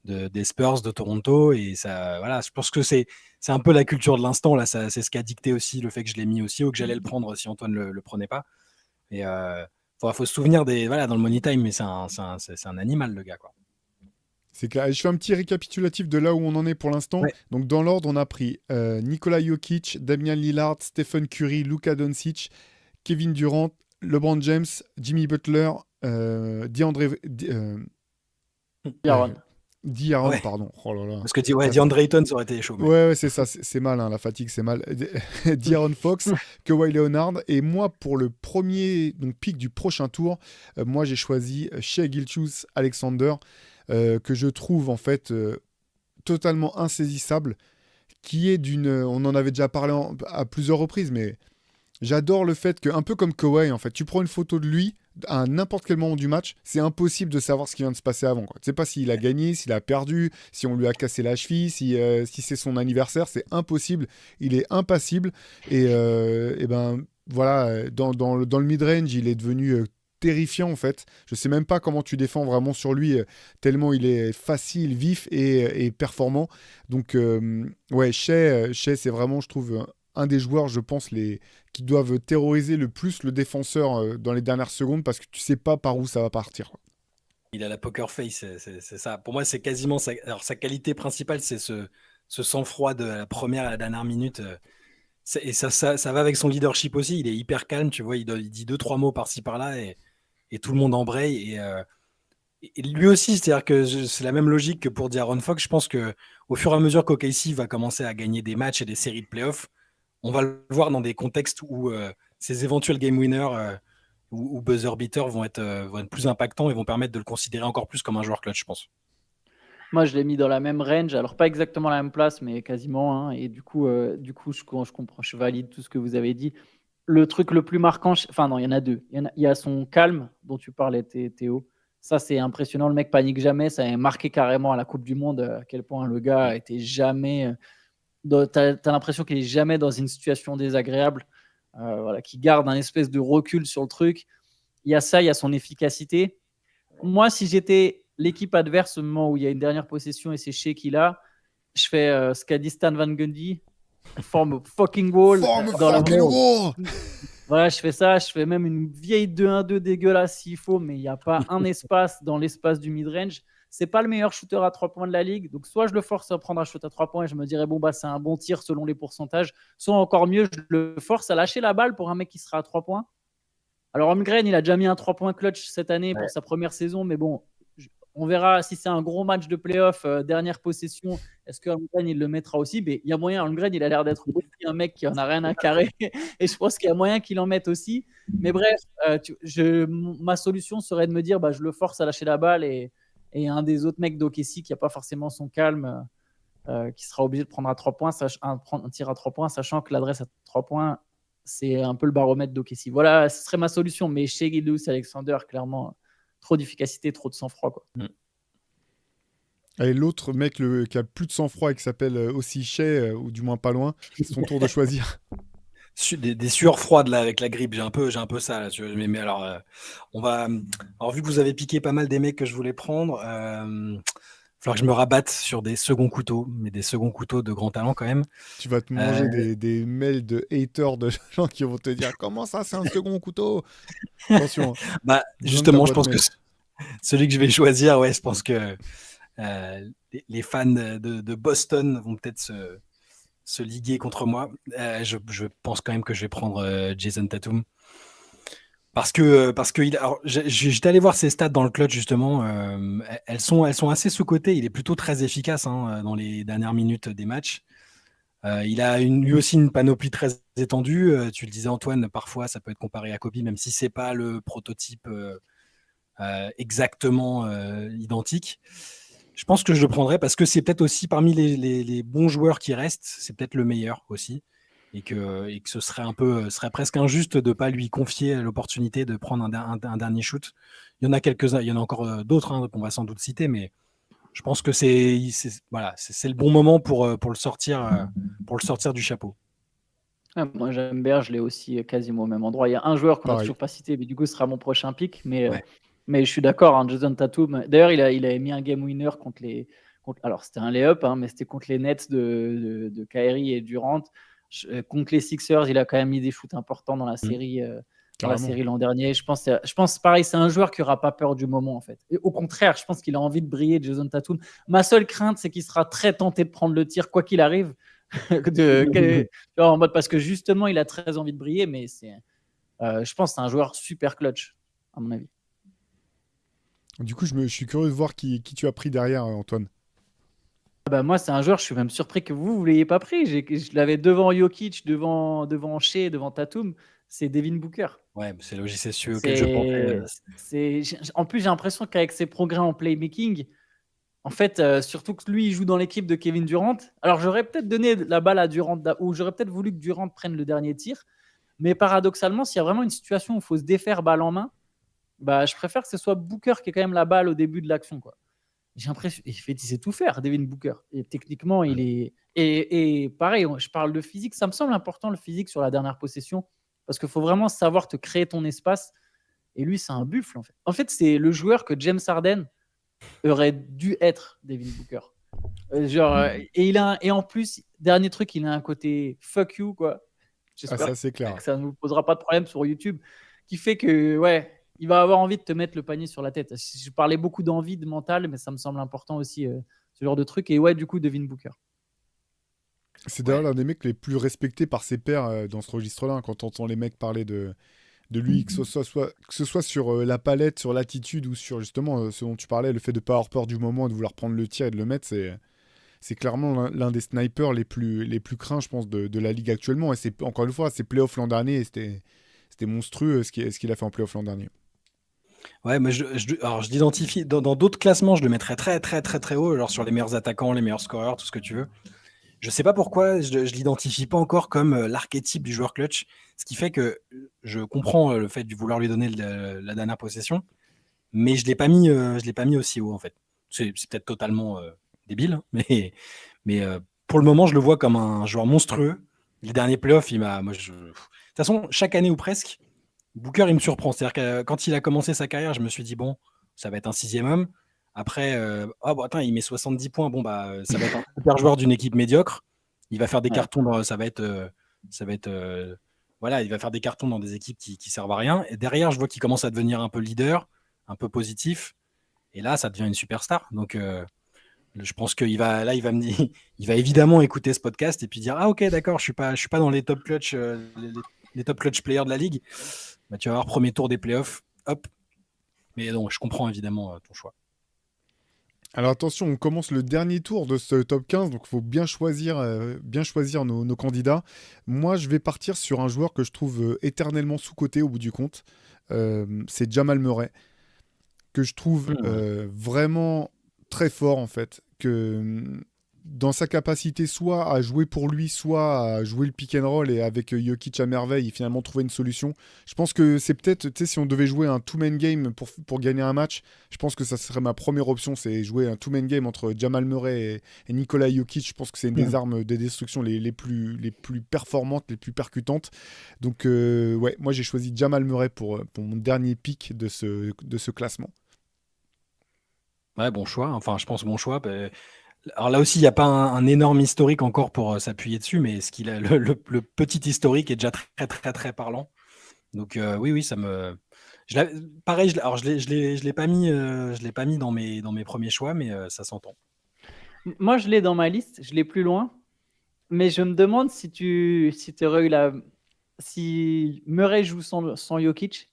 des Spurs de Toronto. Et ça, voilà, je pense que c'est un peu la culture de l'instant. Là, c'est ce qui a dicté aussi le fait que je l'ai mis aussi, ou que j'allais le prendre si Antoine le prenait pas. Et faut se souvenir dans le Money Time, mais c'est un animal, le gars, quoi. C'est clair. Je fais un petit récapitulatif de là où on en est pour l'instant. Ouais. Donc dans l'ordre, on a pris Nikola Jokic, Damian Lillard, Stephen Curry, Luka Doncic, Kevin Durant, LeBron James, Jimmy Butler, DeAndre Ouais. pardon. Oh là là. Parce que DeAndre Ayton, ça aurait été chaud. Mais... Ouais, c'est ça, c'est mal, hein, la fatigue, c'est mal. De'Aaron Fox, Kawhi Leonard. Et moi, pour le premier pick du prochain tour, moi j'ai choisi Shai Gilgeous-Alexander, que je trouve en fait totalement insaisissable, qui est on en avait déjà parlé à plusieurs reprises, mais j'adore le fait que, un peu comme Kawhi, en fait, tu prends une photo de lui à n'importe quel moment du match, c'est impossible de savoir ce qui vient de se passer avant, quoi. Tu sais pas s'il a gagné, s'il a perdu, si on lui a cassé la cheville, si c'est son anniversaire, c'est impossible. Il est impassible. Et ben voilà, dans le mid-range, il est devenu terrifiant en fait. Je sais même pas comment tu défends vraiment sur lui, tellement il est facile, vif et performant. Donc ouais, Shai, c'est vraiment, je trouve, un des joueurs, je pense, qui doivent terroriser le plus le défenseur dans les dernières secondes, parce que tu sais pas par où ça va partir, quoi. Il a la poker face, c'est ça. Pour moi, c'est quasiment ça. Alors, sa qualité principale, c'est ce sang-froid de la première à la dernière minute. Et ça va avec son leadership aussi. Il est hyper calme, tu vois. Il dit 2-3 mots par-ci par-là et tout le monde embraye. Et lui aussi, c'est-à-dire que c'est la même logique que pour De'Aaron Fox. Je pense que au fur et à mesure qu'OKC va commencer à gagner des matchs et des séries de playoffs, on va le voir dans des contextes où ces éventuels game winners ou buzzer beaters vont être plus impactants et vont permettre de le considérer encore plus comme un joueur clutch, je pense. Moi, je l'ai mis dans la même range, alors pas exactement la même place, mais quasiment, hein. Et du coup, je comprends, je valide tout ce que vous avez dit. Le truc le plus marquant, enfin non, il y en a deux. Il y a son calme dont tu parlais, Théo. Ça, c'est impressionnant. Le mec panique jamais. Ça a marqué carrément à la Coupe du Monde à quel point le gars était jamais. T'as l'impression qu'il est jamais dans une situation désagréable. Voilà, qui garde un espèce de recul sur le truc. Il y a ça, il y a son efficacité. Moi, si j'étais l'équipe adverse au moment où il y a une dernière possession et c'est Shai qui l'a, je fais ce qu'a dit Stan Van Gundy, forme fucking wall. Voilà, je fais ça, je fais même une vieille 2-1-2 dégueulasse s'il faut, mais il n'y a pas un espace dans l'espace du mid-range. C'est pas le meilleur shooter à 3 points de la ligue, donc soit je le force à prendre un shoot à 3 points et je me dirais bon bah c'est un bon tir selon les pourcentages, soit encore mieux je le force à lâcher la balle pour un mec qui sera à 3 points. Alors Holmgren, il a déjà mis un 3 points clutch cette année pour sa première saison, mais bon, on verra si c'est un gros match de playoff, dernière possession, est-ce que Holmgren il le mettra aussi? Mais il y a moyen, Holmgren il a l'air d'être aussi un mec qui en a rien à carrer et je pense qu'il y a moyen qu'il en mette aussi. Mais bref, ma solution serait de me dire bah, je le force à lâcher la balle et un des autres mecs d'OKC qui n'a pas forcément son calme, qui sera obligé de prendre à 3 points, prendre un tir à 3 points, sachant que l'adresse à 3 points, c'est un peu le baromètre d'OKC. Voilà, ce serait ma solution. Mais chez Gilgeous-Alexander, clairement, trop d'efficacité, trop de sang-froid, quoi. Et l'autre mec qui a plus de sang-froid et qui s'appelle aussi Shai, ou du moins pas loin, c'est son tour de choisir. Des sueurs froides là avec la grippe, j'ai un peu ça là, mais alors vu que vous avez piqué pas mal des mecs que je voulais prendre, falloir que je me rabatte sur des seconds couteaux, mais des seconds couteaux de grand talent quand même. Tu vas te manger des mails de haters, de gens qui vont te dire comment ça c'est un second couteau. Attention. Bah justement, je pense que celui que je vais choisir, je pense que les fans de Boston vont peut-être se liguer contre moi. Je pense quand même que je vais prendre Jason Tatum. Parce que j'étais allé voir ses stats dans le clutch justement. Elles sont assez sous-cotées. Il est plutôt très efficace dans les dernières minutes des matchs. Il a lui aussi une panoplie très étendue. Tu le disais Antoine, parfois ça peut être comparé à Kobe, même si c'est pas le prototype exactement identique. Je pense que je le prendrais parce que c'est peut-être aussi parmi les bons joueurs qui restent, c'est peut-être le meilleur aussi. Et que ce serait presque injuste de ne pas lui confier l'opportunité de prendre un dernier shoot. Il y en a quelques-uns, il y en a encore d'autres qu'on va sans doute citer, mais je pense que c'est le bon moment pour le sortir du chapeau. Moi, j'aime bien, je l'ai aussi quasiment au même endroit. Il y a un joueur qu'on n'a toujours pas cité, mais du coup, ce sera mon prochain pick. Mais je suis d'accord, hein, Jason Tatum. D'ailleurs, il avait mis un game winner alors, c'était un lay-up, hein, mais c'était contre les Nets de Kyrie et Durant. Contre les Sixers, il a quand même mis des shoots importants dans la série. L'an dernier, je pense pareil, c'est un joueur qui n'aura pas peur du moment en fait. Et au contraire, je pense qu'il a envie de briller, Jason Tatum. Ma seule crainte, c'est qu'il sera très tenté de prendre le tir quoi qu'il arrive, en mode parce que justement, il a très envie de briller, mais je pense que c'est un joueur super clutch à mon avis. Du coup, je suis curieux de voir qui tu as pris derrière, Antoine. Moi, c'est un joueur, je suis même surpris que vous ne l'ayez pas pris. Je l'avais devant Jokic, devant Shea, devant Tatum. C'est Devin Booker. Ouais, c'est logique, c'est celui auquel je pensais. En plus, j'ai l'impression qu'avec ses progrès en playmaking, en fait, surtout que lui, il joue dans l'équipe de Kevin Durant. Alors, j'aurais peut-être donné la balle à Durant, ou j'aurais peut-être voulu que Durant prenne le dernier tir. Mais paradoxalement, s'il y a vraiment une situation où il faut se défaire balle en main, je préfère que ce soit Booker qui ait quand même la balle au début de l'action, quoi. J'ai l'impression il sait tout faire, Devin Booker. Et techniquement, il est. Et pareil, je parle de physique. Ça me semble important le physique sur la dernière possession parce qu'il faut vraiment savoir te créer ton espace. Et lui, c'est un buffle en fait. En fait, c'est le joueur que James Harden aurait dû être, Devin Booker. Et en plus, dernier truc, il a un côté fuck you quoi. J'espère ça c'est clair. Que ça ne vous posera pas de problème sur YouTube, qui fait que il va avoir envie de te mettre le panier sur la tête. Je parlais beaucoup d'envie, de mental, mais ça me semble important aussi, ce genre de truc. Et du coup, Devin Booker. C'est d'ailleurs l'un des mecs les plus respectés par ses pairs dans ce registre-là. Quand on entend les mecs parler de lui, que ce soit sur la palette, sur l'attitude ou sur justement ce dont tu parlais, le fait de ne pas avoir peur du moment, de vouloir prendre le tir et de le mettre, c'est clairement l'un des snipers les plus craints, je pense, de la ligue actuellement. Et c'est encore une fois, c'est playoff l'an dernier et c'était monstrueux ce qu'il a fait en playoff l'an dernier. Ouais, mais alors je l'identifie dans d'autres classements, je le mettrais très très très très haut, genre sur les meilleurs attaquants, les meilleurs scoreurs, tout ce que tu veux. Je sais pas pourquoi je l'identifie pas encore comme l'archétype du joueur clutch, ce qui fait que je comprends le fait de vouloir lui donner la dernière possession, mais je l'ai pas mis aussi haut en fait. C'est peut-être totalement débile, mais pour le moment je le vois comme un joueur monstrueux. Les derniers playoffs, de toute façon chaque année ou presque. Booker, il me surprend. C'est-à-dire que quand il a commencé sa carrière, je me suis dit, bon, ça va être un 6e homme. Après, il met 70 points. Bon, ça va être un super joueur d'une équipe médiocre. Il va faire des cartons. Il va faire des cartons dans des équipes qui servent à rien. Et derrière, je vois qu'il commence à devenir un peu leader, un peu positif. Et là, ça devient une superstar. Donc, je pense qu'il va évidemment écouter ce podcast et puis dire, ah ok, d'accord, je suis pas dans les top clutch, les top clutch players de la ligue. Tu vas voir premier tour des playoffs, hop. Mais non, je comprends évidemment ton choix. Alors attention, on commence le dernier tour de ce top 15, donc il faut bien choisir nos candidats. Moi, je vais partir sur un joueur que je trouve éternellement sous-coté au bout du compte. C'est Jamal Murray, que je trouve vraiment très fort en fait. Dans sa capacité soit à jouer pour lui, soit à jouer le pick and roll et avec Jokic à merveille, finalement trouver une solution. Je pense que c'est peut-être, si on devait jouer un two-man game pour gagner un match, je pense que ça serait ma première option, c'est jouer un two-man game entre Jamal Murray et Nikola Jokic. Je pense que c'est une des armes de destruction les plus performantes, les plus percutantes. Donc moi j'ai choisi Jamal Murray pour mon dernier pick de ce classement. Ouais, bon choix. Enfin, je pense bon choix. Alors là aussi, il n'y a pas un énorme historique encore pour s'appuyer dessus, mais ce qu'il a, le petit historique est déjà très très très parlant. Donc oui, ça me. Pareil, je l'ai pas mis dans mes premiers choix, mais ça s'entend. Moi, je l'ai dans ma liste, je l'ai plus loin, mais je me demande si Murray joue sans Jokic.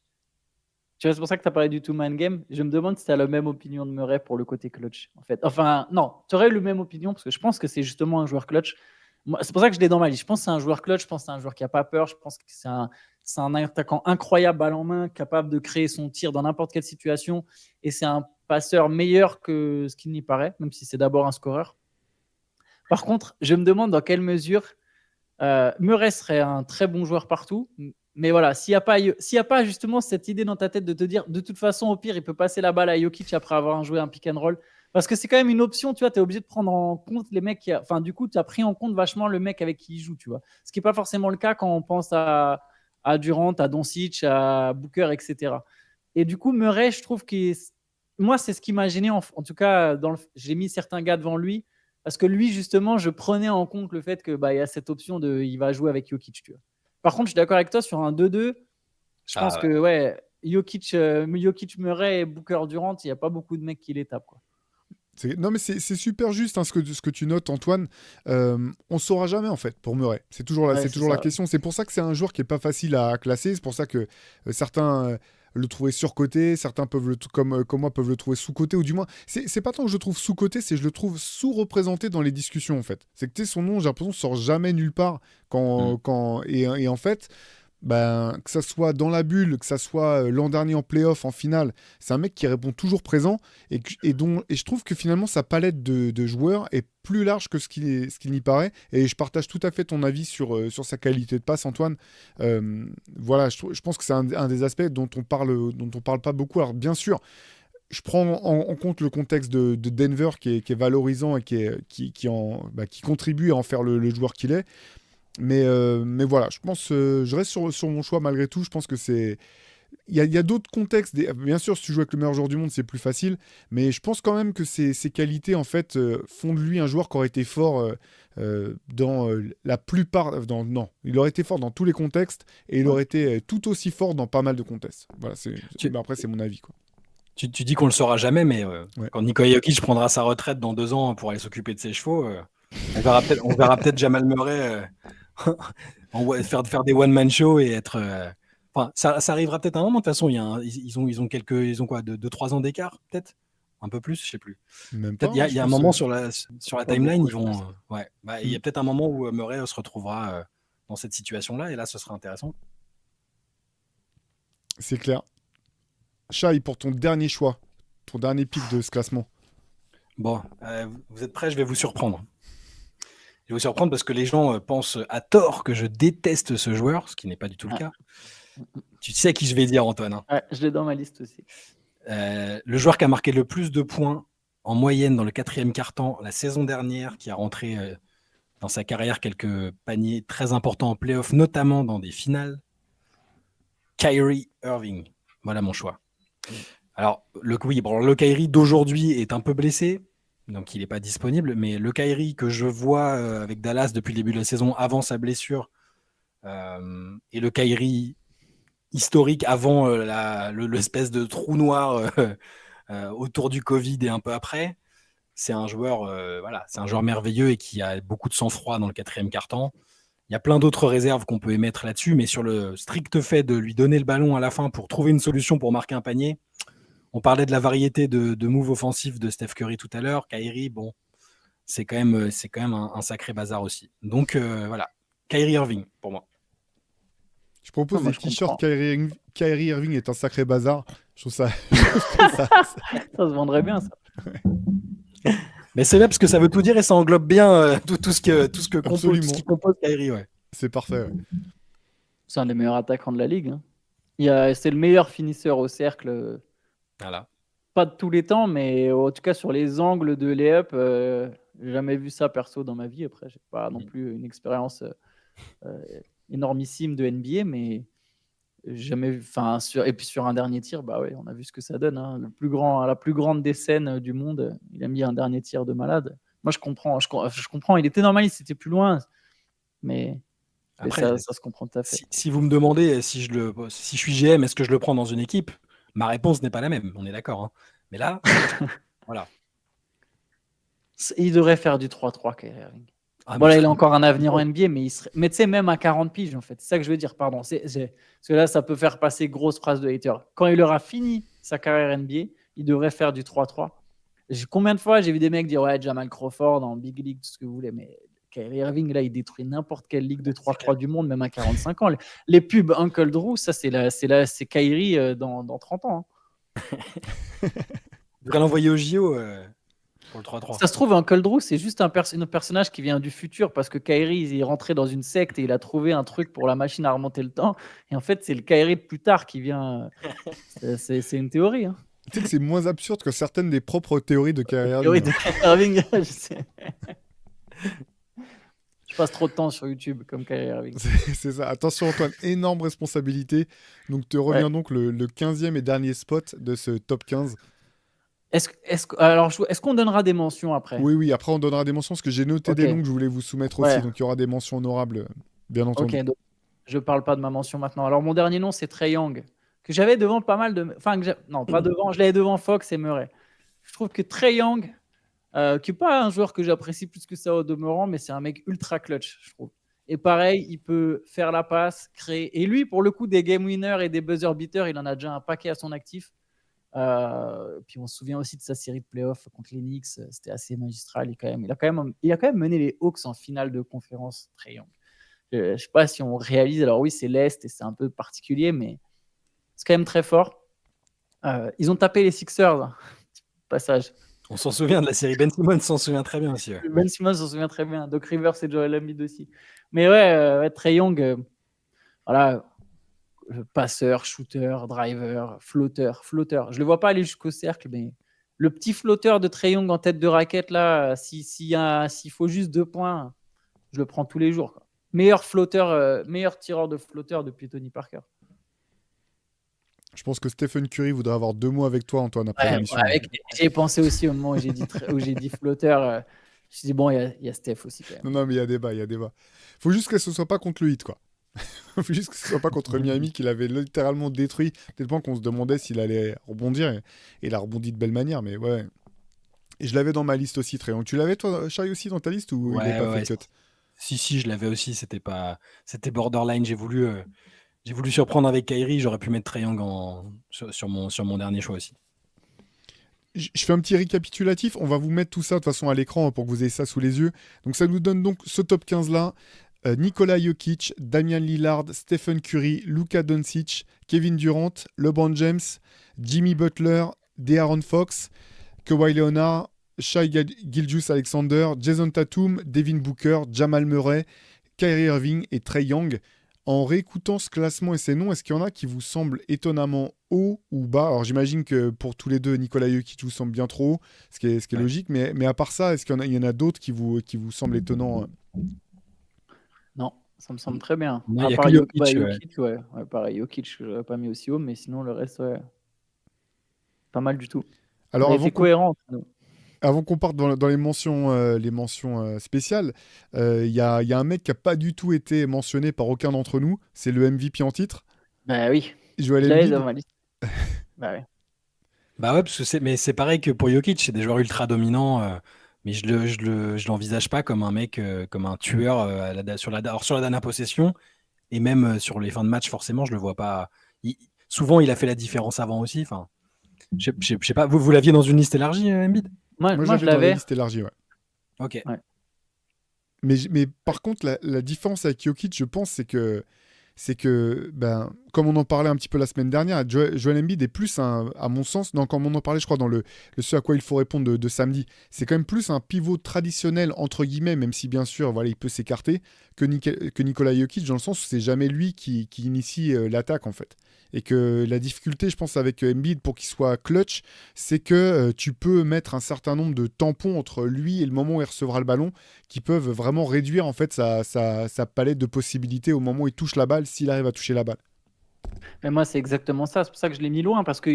C'est pour ça que tu as parlé du two-man game. Je me demande si tu as la même opinion de Murray pour le côté clutch, en fait. Enfin, non, tu aurais eu la même opinion parce que je pense que c'est justement un joueur clutch. C'est pour ça que je l'ai dans ma liste. Je pense que c'est un joueur clutch, je pense que c'est un joueur qui n'a pas peur. Je pense que c'est un attaquant incroyable, balle en main, capable de créer son tir dans n'importe quelle situation. Et c'est un passeur meilleur que ce qu'il n'y paraît, même si c'est d'abord un scoreur. Par contre, je me demande dans quelle mesure Murray serait un très bon joueur partout. Mais voilà, s'il n'y a pas justement cette idée dans ta tête de te dire, de toute façon, au pire, il peut passer la balle à Jokic après avoir joué un pick and roll. Parce que c'est quand même une option, tu vois, tu es obligé de prendre en compte les mecs Enfin, du coup, tu as pris en compte vachement le mec avec qui il joue, tu vois. Ce qui n'est pas forcément le cas quand on pense à Durant, à Doncic, à Booker, etc. Et du coup, Murray, je trouve que moi, c'est ce qui m'a gêné. En tout cas, j'ai mis certains gars devant lui. Parce que lui, justement, je prenais en compte le fait qu'il y a cette option il va jouer avec Jokic, tu vois. Par contre, je suis d'accord avec toi sur un 2-2. Je pense que Jokic, Murray et Booker Durant, il n'y a pas beaucoup de mecs qui les tapent, quoi. Non, mais c'est super juste ce que tu notes, Antoine. On ne saura jamais, en fait, pour Murray. C'est toujours la question. C'est pour ça que c'est un joueur qui n'est pas facile à classer. C'est pour ça que certains le trouver surcoté, certains peuvent comme moi peuvent le trouver sous-coté, ou du moins, c'est pas tant que je le trouve sous-coté, c'est que je le trouve sous-représenté dans les discussions, en fait. C'est que son nom, j'ai l'impression, sort jamais nulle part. Et en fait... que ça soit dans la bulle, que ça soit l'an dernier en play-off, en finale, c'est un mec qui répond toujours présent et je trouve que finalement sa palette de joueurs est plus large que ce qu'il n'y paraît, et je partage tout à fait ton avis sur sa qualité de passe, Antoine. Voilà, je pense que c'est un des aspects dont on parle pas beaucoup. Alors bien sûr, je prends en compte le contexte de Denver qui est valorisant et qui contribue à en faire le joueur qu'il est. Mais voilà, je pense, je reste sur mon choix malgré tout. Je pense que c'est... Il y a d'autres contextes. Bien sûr, si tu joues avec le meilleur joueur du monde, c'est plus facile. Mais je pense quand même que ses qualités, en fait, font de lui un joueur qui aurait été fort dans la plupart... Non, il aurait été fort dans tous les contextes. Et il aurait été tout aussi fort dans pas mal de contextes. Voilà, après, c'est mon avis, quoi. Tu dis qu'on le saura jamais, mais quand Nikola Jokic prendra sa retraite dans 2 ans pour aller s'occuper de ses chevaux, on verra peut-être Jamal Murray... faire des one-man show et être... ça arrivera peut-être à un moment. De toute façon, ils ont quoi, 2-3 ans d'écart, peut-être un peu plus, je sais plus. Peut-être il y a un moment sur la timeline, ils vont... il y a peut-être un moment où Murray se retrouvera dans cette situation-là, et là, ce sera intéressant. C'est clair. Shai, pour ton dernier choix, ton dernier pick de ce classement. Bon, vous êtes prêts? Je vais vous surprendre. Je vais vous surprendre parce que les gens pensent à tort que je déteste ce joueur, ce qui n'est pas du tout le cas. Tu sais à qui je vais dire, Antoine, hein. Ouais, je l'ai dans ma liste aussi. Le joueur qui a marqué le plus de points en moyenne dans le 4e quart-temps la saison dernière, qui a rentré dans sa carrière quelques paniers très importants en play-off, notamment dans des finales, Kyrie Irving. Voilà mon choix. Alors, le Kyrie d'aujourd'hui est un peu blessé, donc il n'est pas disponible, mais le Kyrie que je vois avec Dallas depuis le début de la saison avant sa blessure, et le Kyrie historique avant l'espèce de trou noir autour du Covid et un peu après, c'est un joueur merveilleux et qui a beaucoup de sang-froid dans le 4e quart-temps. Il y a plein d'autres réserves qu'on peut émettre là-dessus, mais sur le strict fait de lui donner le ballon à la fin pour trouver une solution pour marquer un panier. On parlait de la variété de moves offensifs de Steph Curry tout à l'heure. Kyrie, bon, c'est quand même un sacré bazar aussi. Donc voilà, Kyrie Irving pour moi. Je propose des t-shirts Kyrie Irving est un sacré bazar. Je trouve ça... ça se vendrait bien, ça. Ouais. Mais c'est là parce que ça veut tout dire et ça englobe bien tout ce qui compose Kyrie. Ouais. C'est parfait. Ouais. C'est un des meilleurs attaquants de la ligue. Hein. C'est le meilleur finisseur au cercle. Voilà. Pas de tous les temps, mais en tout cas sur les angles de lay-up, j'ai jamais vu ça perso dans ma vie. Après, j'ai pas non plus une expérience énormissime de NBA, mais jamais vu. Et puis sur un dernier tir, on a vu ce que ça donne. Hein. La plus grande des scènes du monde, il a mis un dernier tir de malade. Moi, je comprends. Il était normal, il c'était plus loin, mais après, ça se comprend tout à fait. Si vous me demandez si je suis GM, est-ce que je le prends dans une équipe? Ma réponse n'est pas la même, on est d'accord. Hein. Mais là, voilà. Il devrait faire du 3-3, Kyrie Irving. Là, il a encore un avenir en NBA, mais mais tu sais, même à 40 piges, en fait. C'est ça que je veux dire, pardon. Parce que là, ça peut faire passer grosse phrase de hater. Quand il aura fini sa carrière NBA, il devrait faire du 3-3. Combien de fois j'ai vu des mecs dire ouais, Jamal Crawford en Big League, tout ce que vous voulez, mais Kyrie Irving, là, il détruit n'importe quelle ligue de 3-3 du monde, même à 45 ans. Les pubs Uncle Drew, ça, c'est Kyrie dans 30 ans. Hein. devrait l'envoyer au JO pour le 3-3. Ça se trouve, Uncle Drew, c'est juste un personnage qui vient du futur parce que Kyrie, il est rentré dans une secte et il a trouvé un truc pour la machine à remonter le temps. Et en fait, c'est le Kyrie de plus tard qui vient. C'est une théorie. Hein. Tu sais que c'est moins absurde que certaines des propres théories de Kyrie Irving. Théorie de Kyrie Irving, je sais. Je passe trop de temps sur YouTube comme Kyrie Irving. C'est ça. Attention Antoine, énorme responsabilité. Donc te revient donc le 15e et dernier spot de ce top 15. Est-ce qu'on donnera des mentions après ? Oui, après on donnera des mentions parce que j'ai noté des noms que je voulais vous soumettre aussi. Donc il y aura des mentions honorables, bien entendu. Ok, donc je parle pas de ma mention maintenant. Alors mon dernier nom, c'est Trae Young, que j'avais devant pas mal de... Enfin, non, pas devant, je l'avais devant Fox et Murray. Je trouve que Trae Young... qui n'est pas un joueur que j'apprécie plus que ça au demeurant, mais c'est un mec ultra clutch, je trouve. Et pareil, il peut faire la passe, créer. Et lui, pour le coup, des game winners et des buzzer beaters, il en a déjà un paquet à son actif. Puis on se souvient aussi de sa série de playoffs contre les Knicks. C'était assez magistral. Il a quand même mené les Hawks en finale de conférence, Trae Young. Je ne sais pas si on réalise. Alors oui, c'est l'Est et c'est un peu particulier, mais c'est quand même très fort. Ils ont tapé les Sixers. Passage. On s'en souvient de la série. Ben Simmons s'en souvient très bien aussi. Ouais. Ben Simmons s'en souvient très bien. Doc Rivers et Joel Embiid aussi. Mais ouais, Trae Young, voilà, passeur, shooter, driver, flotteur. Je le vois pas aller jusqu'au cercle, mais le petit flotteur de Trae Young en tête de raquette là, s'il faut juste 2 points, je le prends tous les jours. Quoi. Meilleur tireur de flotteur depuis Tony Parker. Je pense que Stephen Curry voudrait avoir 2 mots avec toi, Antoine, après l'émission. J'ai pensé aussi au moment où j'ai dit flotteur. Je me suis dit, bon, il y a Steph aussi quand même. Non, mais il y a débat. Faut juste que ce soit pas contre le Heat, quoi. Faut juste que ce soit pas contre Miami, qu'il avait littéralement détruit, tel point qu'on se demandait s'il allait rebondir. Et il a rebondi de belle manière, mais ouais. Et je l'avais dans ma liste aussi, Trae Young. Tu l'avais, toi, Shai, aussi dans ta liste ou il n'est pas fait cut ? Si, je l'avais aussi. C'était borderline. J'ai voulu surprendre avec Kyrie, j'aurais pu mettre Trae Young sur mon dernier choix aussi. Je fais un petit récapitulatif, on va vous mettre tout ça de toute façon à l'écran pour que vous ayez ça sous les yeux. Donc ça nous donne donc ce top 15-là. Nikola Jokic, Damian Lillard, Stephen Curry, Luka Doncic, Kevin Durant, LeBron James, Jimmy Butler, De'Aaron Fox, Kawhi Leonard, Shai Gilgeous-Alexander, Jason Tatum, Devin Booker, Jamal Murray, Kyrie Irving et Trae Young. En réécoutant ce classement et ces noms, est-ce qu'il y en a qui vous semblent étonnamment haut ou bas ? Alors j'imagine que pour tous les deux, Nikola Jokic vous semble bien trop haut, ce qui est logique, mais à part ça, est-ce qu'il y en a d'autres qui vous semblent étonnants ? Non, ça me semble très bien. Non, il y a que Jokic, ouais. Pareil, Jokic, je l'aurais pas mis aussi haut, mais sinon le reste, ouais. Pas mal du tout. Alors, c'est cohérent. Avant qu'on parte dans les mentions spéciales, il y a un mec qui n'a pas du tout été mentionné par aucun d'entre nous, c'est le MVP en titre. Bah oui. Joel Embiid. Dans ma liste. Bah ouais. Bah ouais, parce que c'est pareil que pour Jokic, c'est des joueurs ultra dominants, mais je l'envisage pas comme un mec, comme un tueur sur la dernière possession, et même sur les fins de match, forcément, je le vois pas. Souvent, il a fait la différence avant aussi. Enfin, je sais pas. Vous l'aviez dans une liste élargie, Embiid ? Moi je l'avais dans la liste élargie, ouais. Ok. Ouais. Mais par contre, la différence avec Jokic, je pense, c'est que comme on en parlait un petit peu la semaine dernière, Joel Embiid est plus à mon sens, comme on en parlait, je crois, dans le ce à quoi il faut répondre de samedi, c'est quand même plus un pivot traditionnel, entre guillemets, même si bien sûr, voilà, il peut s'écarter, que Nikola Jokic, dans le sens où c'est jamais lui qui initie l'attaque, en fait. Et que la difficulté, je pense, avec Embiid pour qu'il soit clutch, c'est que tu peux mettre un certain nombre de tampons entre lui et le moment où il recevra le ballon qui peuvent vraiment réduire en fait sa palette de possibilités au moment où il touche la balle, s'il arrive à toucher la balle. Mais moi, c'est exactement ça. C'est pour ça que je l'ai mis loin, parce que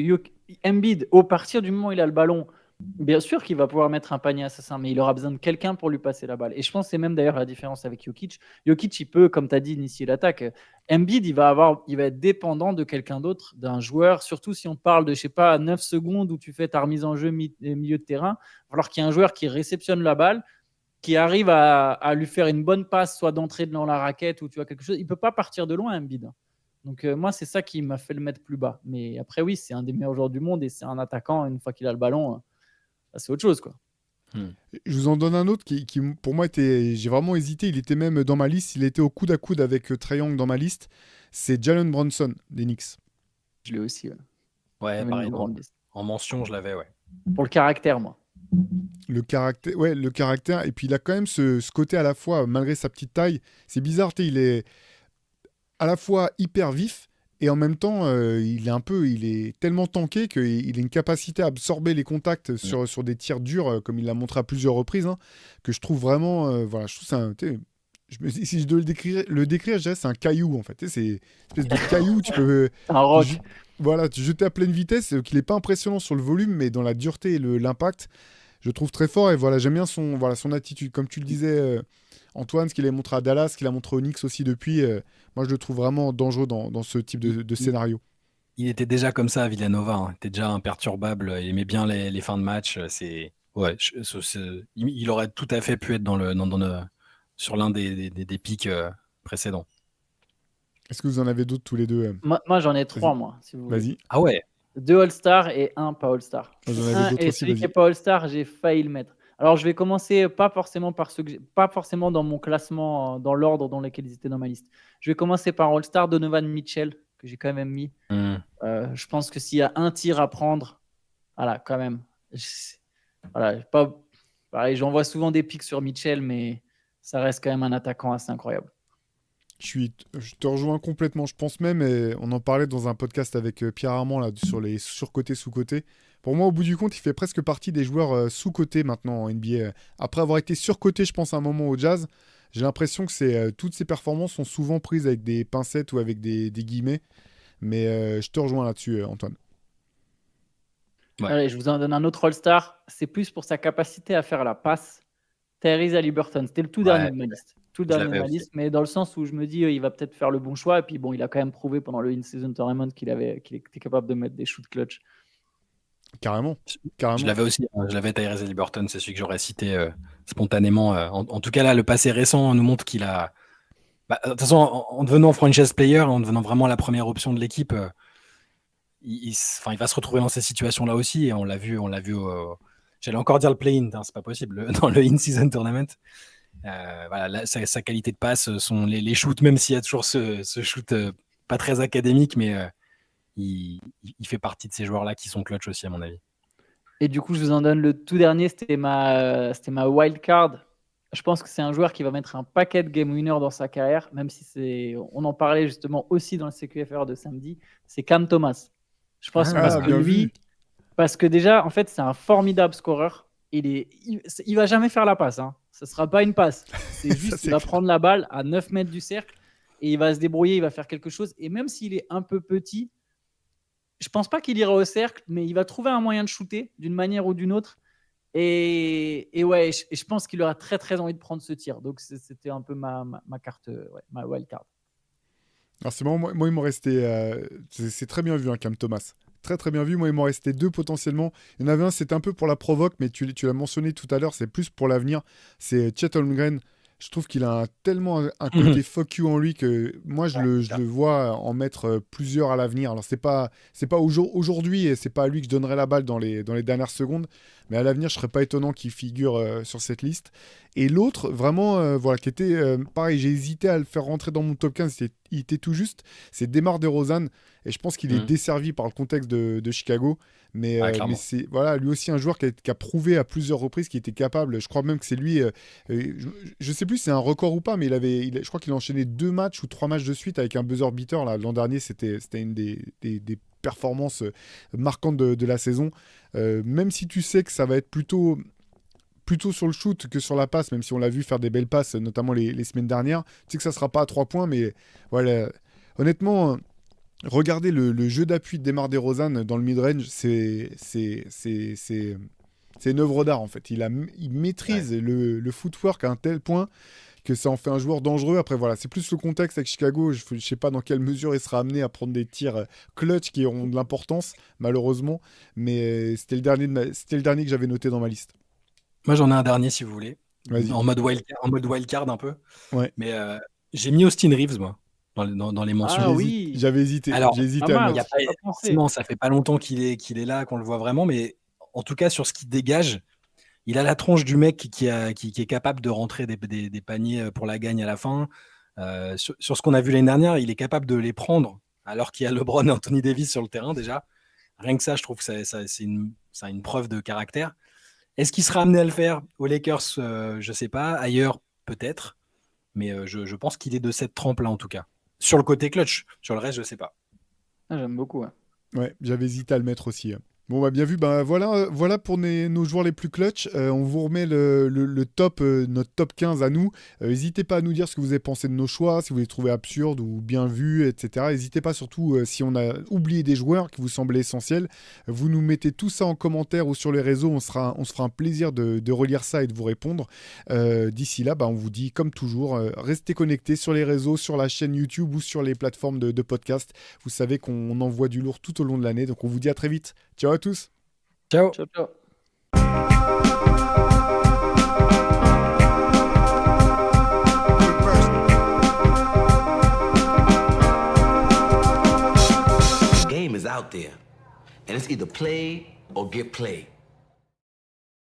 Embiid, au partir du moment où il a le ballon, bien sûr qu'il va pouvoir mettre un panier assassin, mais il aura besoin de quelqu'un pour lui passer la balle. Et je pense que c'est même d'ailleurs la différence avec Jokic. Jokic, il peut, comme tu as dit, initier l'attaque. Embiid, il va être dépendant de quelqu'un d'autre, d'un joueur, surtout si on parle de, 9 secondes où tu fais ta remise en jeu milieu de terrain, alors qu'il y a un joueur qui réceptionne la balle, qui arrive à lui faire une bonne passe, soit d'entrer dans la raquette ou tu vois quelque chose. Il ne peut pas partir de loin, Embiid. Donc moi, c'est ça qui m'a fait le mettre plus bas. Mais après, oui, c'est un des meilleurs joueurs du monde et c'est un attaquant. Une fois qu'il a le ballon, c'est autre chose, quoi. Je vous en donne un autre qui pour moi, j'ai vraiment hésité. Il était même dans ma liste. Il était au coude à coude avec Trae Young dans ma liste. C'est Jalen Brunson des Knicks. Je l'ai aussi. Ouais, pareil. En mention, je l'avais, ouais. Pour le caractère, moi. Le caractère. Et puis il a quand même ce côté à la fois, malgré sa petite taille, c'est bizarre, il est à la fois hyper vif et en même temps, il est tellement tanké qu'il a une capacité à absorber les contacts sur des tirs durs, comme il l'a montré à plusieurs reprises, hein, que je trouve vraiment, voilà, je trouve ça, si je dois le décrire, je dirais c'est un caillou en fait. C'est une espèce de caillou, tu peux. Un roc. Voilà, tu jetais à pleine vitesse, qu'il n'est pas impressionnant sur le volume, mais dans la dureté et l'impact, je trouve très fort. Et voilà, j'aime bien son attitude. Comme tu le disais, Antoine, ce qu'il a montré à Dallas, ce qu'il a montré au Knicks aussi depuis, moi je le trouve vraiment dangereux dans ce type de scénario. Il était déjà comme ça à Villanova, hein. Il était déjà imperturbable, il aimait bien les fins de match. Il aurait tout à fait pu être sur l'un des pics précédents. Est-ce que vous en avez d'autres tous les deux Moi, j'en ai 3, moi, si vous voulez. Vas-y. Ah ouais. 2 All-Star et 1 pas All-Star. Et celui qui n'est pas All-Star, j'ai failli le mettre. Alors, je vais commencer pas forcément dans mon classement, dans l'ordre dans lequel ils étaient dans ma liste. Je vais commencer par All-Star, Donovan Mitchell, que j'ai quand même mis. Je pense que s'il y a un tir à prendre, voilà, quand même. Pareil, j'envoie souvent des pics sur Mitchell, mais ça reste quand même un attaquant assez incroyable. Je te rejoins complètement. Je pense même, et on en parlait dans un podcast avec Pierre Armand là, sur les surcotés, sous-cotés. Pour moi, au bout du compte, il fait presque partie des joueurs sous-cotés maintenant en NBA. Après avoir été surcoté, je pense, à un moment au Jazz, j'ai l'impression que toutes ses performances sont souvent prises avec des pincettes ou avec des guillemets. Mais je te rejoins là-dessus, Antoine. Ouais. Allez, je vous en donne un autre All-Star. C'est plus pour sa capacité à faire la passe. Tyrese Haliburton, c'était le tout dernier de ma liste. Mais dans le sens où je me dis il va peut-être faire le bon choix. Et puis bon, il a quand même prouvé pendant le In-Season Tournament qu'il était capable de mettre des shoots clutch. Carrément. Je l'avais aussi. Je l'avais Tyrese Haliburton, c'est celui que j'aurais cité spontanément. En tout cas, là, le passé récent nous montre qu'il a. De toute façon, en devenant franchise player, en devenant vraiment la première option de l'équipe, il va se retrouver dans ces situations-là aussi. Et on l'a vu j'allais encore dire le play-in, c'est pas possible, dans le In-Season Tournament. Sa qualité de passe sont les shoots, même s'il y a toujours ce shoot pas très académique, mais il fait partie de ces joueurs-là qui sont clutch aussi, à mon avis. Et du coup, je vous en donne le tout dernier, c'était ma wild card. Je pense que c'est un joueur qui va mettre un paquet de game winner dans sa carrière, même si on en parlait justement aussi dans le CQFR de samedi, c'est Cam Thomas. Je pense parce que déjà, en fait, c'est un formidable scoreur. Il va jamais faire la passe, hein. Ce sera pas une passe. C'est juste qu'il va prendre la balle à 9 mètres du cercle et il va se débrouiller, il va faire quelque chose. Et même s'il est un peu petit, je pense pas qu'il ira au cercle, mais il va trouver un moyen de shooter d'une manière ou d'une autre. Et je pense qu'il aura très très envie de prendre ce tir. Donc c'était un peu ma carte, ma wild card. Alors c'est marrant, moi il m'en restait. C'est très bien vu, hein, Cam Thomas. Très très bien vu. Moi, il m'en restait 2 potentiellement. Il y en avait un, c'était un peu pour la provoque, mais tu l'as mentionné tout à l'heure, c'est plus pour l'avenir. C'est Chet Holmgren. Je trouve qu'il a tellement un côté fuck you en lui que moi, je le vois en mettre plusieurs à l'avenir. Alors, c'est pas aujourd'hui et c'est pas à lui que je donnerais la balle dans les dernières secondes, mais à l'avenir, je serais pas étonnant qu'il figure sur cette liste. Et l'autre, vraiment, qui était pareil, j'ai hésité à le faire rentrer dans mon top 15, il était tout juste, c'est DeMar DeRozan. Et je pense qu'il est desservi par le contexte de Chicago. Mais c'est lui aussi un joueur qui a prouvé à plusieurs reprises qu'il était capable. Je crois même que c'est lui. Je sais plus si c'est un record ou pas, mais je crois qu'il a enchaîné 2 matchs ou 3 matchs de suite avec un buzzer beater. L'an dernier, c'était une des performances marquantes de la saison. Même si tu sais que ça va être plutôt sur le shoot que sur la passe, même si on l'a vu faire des belles passes, notamment les semaines dernières. Tu sais que ça ne sera pas à 3 points, mais voilà. Honnêtement. Regardez le jeu d'appui de DeMar DeRozan dans le mid-range, c'est une œuvre d'art en fait. Il maîtrise le footwork à un tel point que ça en fait un joueur dangereux. Après voilà, c'est plus le contexte avec Chicago. Je ne sais pas dans quelle mesure il sera amené à prendre des tirs clutch qui auront de l'importance malheureusement. Mais c'était le dernier que j'avais noté dans ma liste. Moi j'en ai un dernier si vous voulez. Vas-y. En mode wildcard un peu. Ouais. Mais j'ai mis Austin Reeves moi. Dans les mentions. Ah oui. J'avais hésité. Alors, j'ai hésité à le mettre. Ça fait pas longtemps qu'il est là, qu'on le voit vraiment, mais en tout cas sur ce qu'il dégage, il a la tronche du mec qui est capable de rentrer des paniers pour la gagne à la fin. Sur ce qu'on a vu l'année dernière, il est capable de les prendre alors qu'il y a LeBron et Anthony Davis sur le terrain déjà. Rien que ça, je trouve que c'est ça a une preuve de caractère. Est-ce qu'il sera amené à le faire aux Lakers? Je ne sais pas. Ailleurs, peut-être. Mais je pense qu'il est de cette trempe-là, en tout cas. Sur le côté clutch. Sur le reste, je ne sais pas. J'aime beaucoup. Ouais, j'avais hésité à le mettre aussi. Bon, bah, bien vu. Bah, voilà pour nos joueurs les plus clutch. On vous remet le top, notre top 15 à nous. N'hésitez pas à nous dire ce que vous avez pensé de nos choix, si vous les trouvez absurdes ou bien vus, etc. N'hésitez pas surtout si on a oublié des joueurs qui vous semblaient essentiels. Vous nous mettez tout ça en commentaire ou sur les réseaux. On se fera un plaisir de relire ça et de vous répondre. D'ici là, bah, on vous dit comme toujours, restez connectés sur les réseaux, sur la chaîne YouTube ou sur les plateformes de podcast. Vous savez qu'on envoie du lourd tout au long de l'année. Donc on vous dit à très vite. Ciao à tous. Ciao. Ciao, ciao. The game is out there, and it's either play or get played.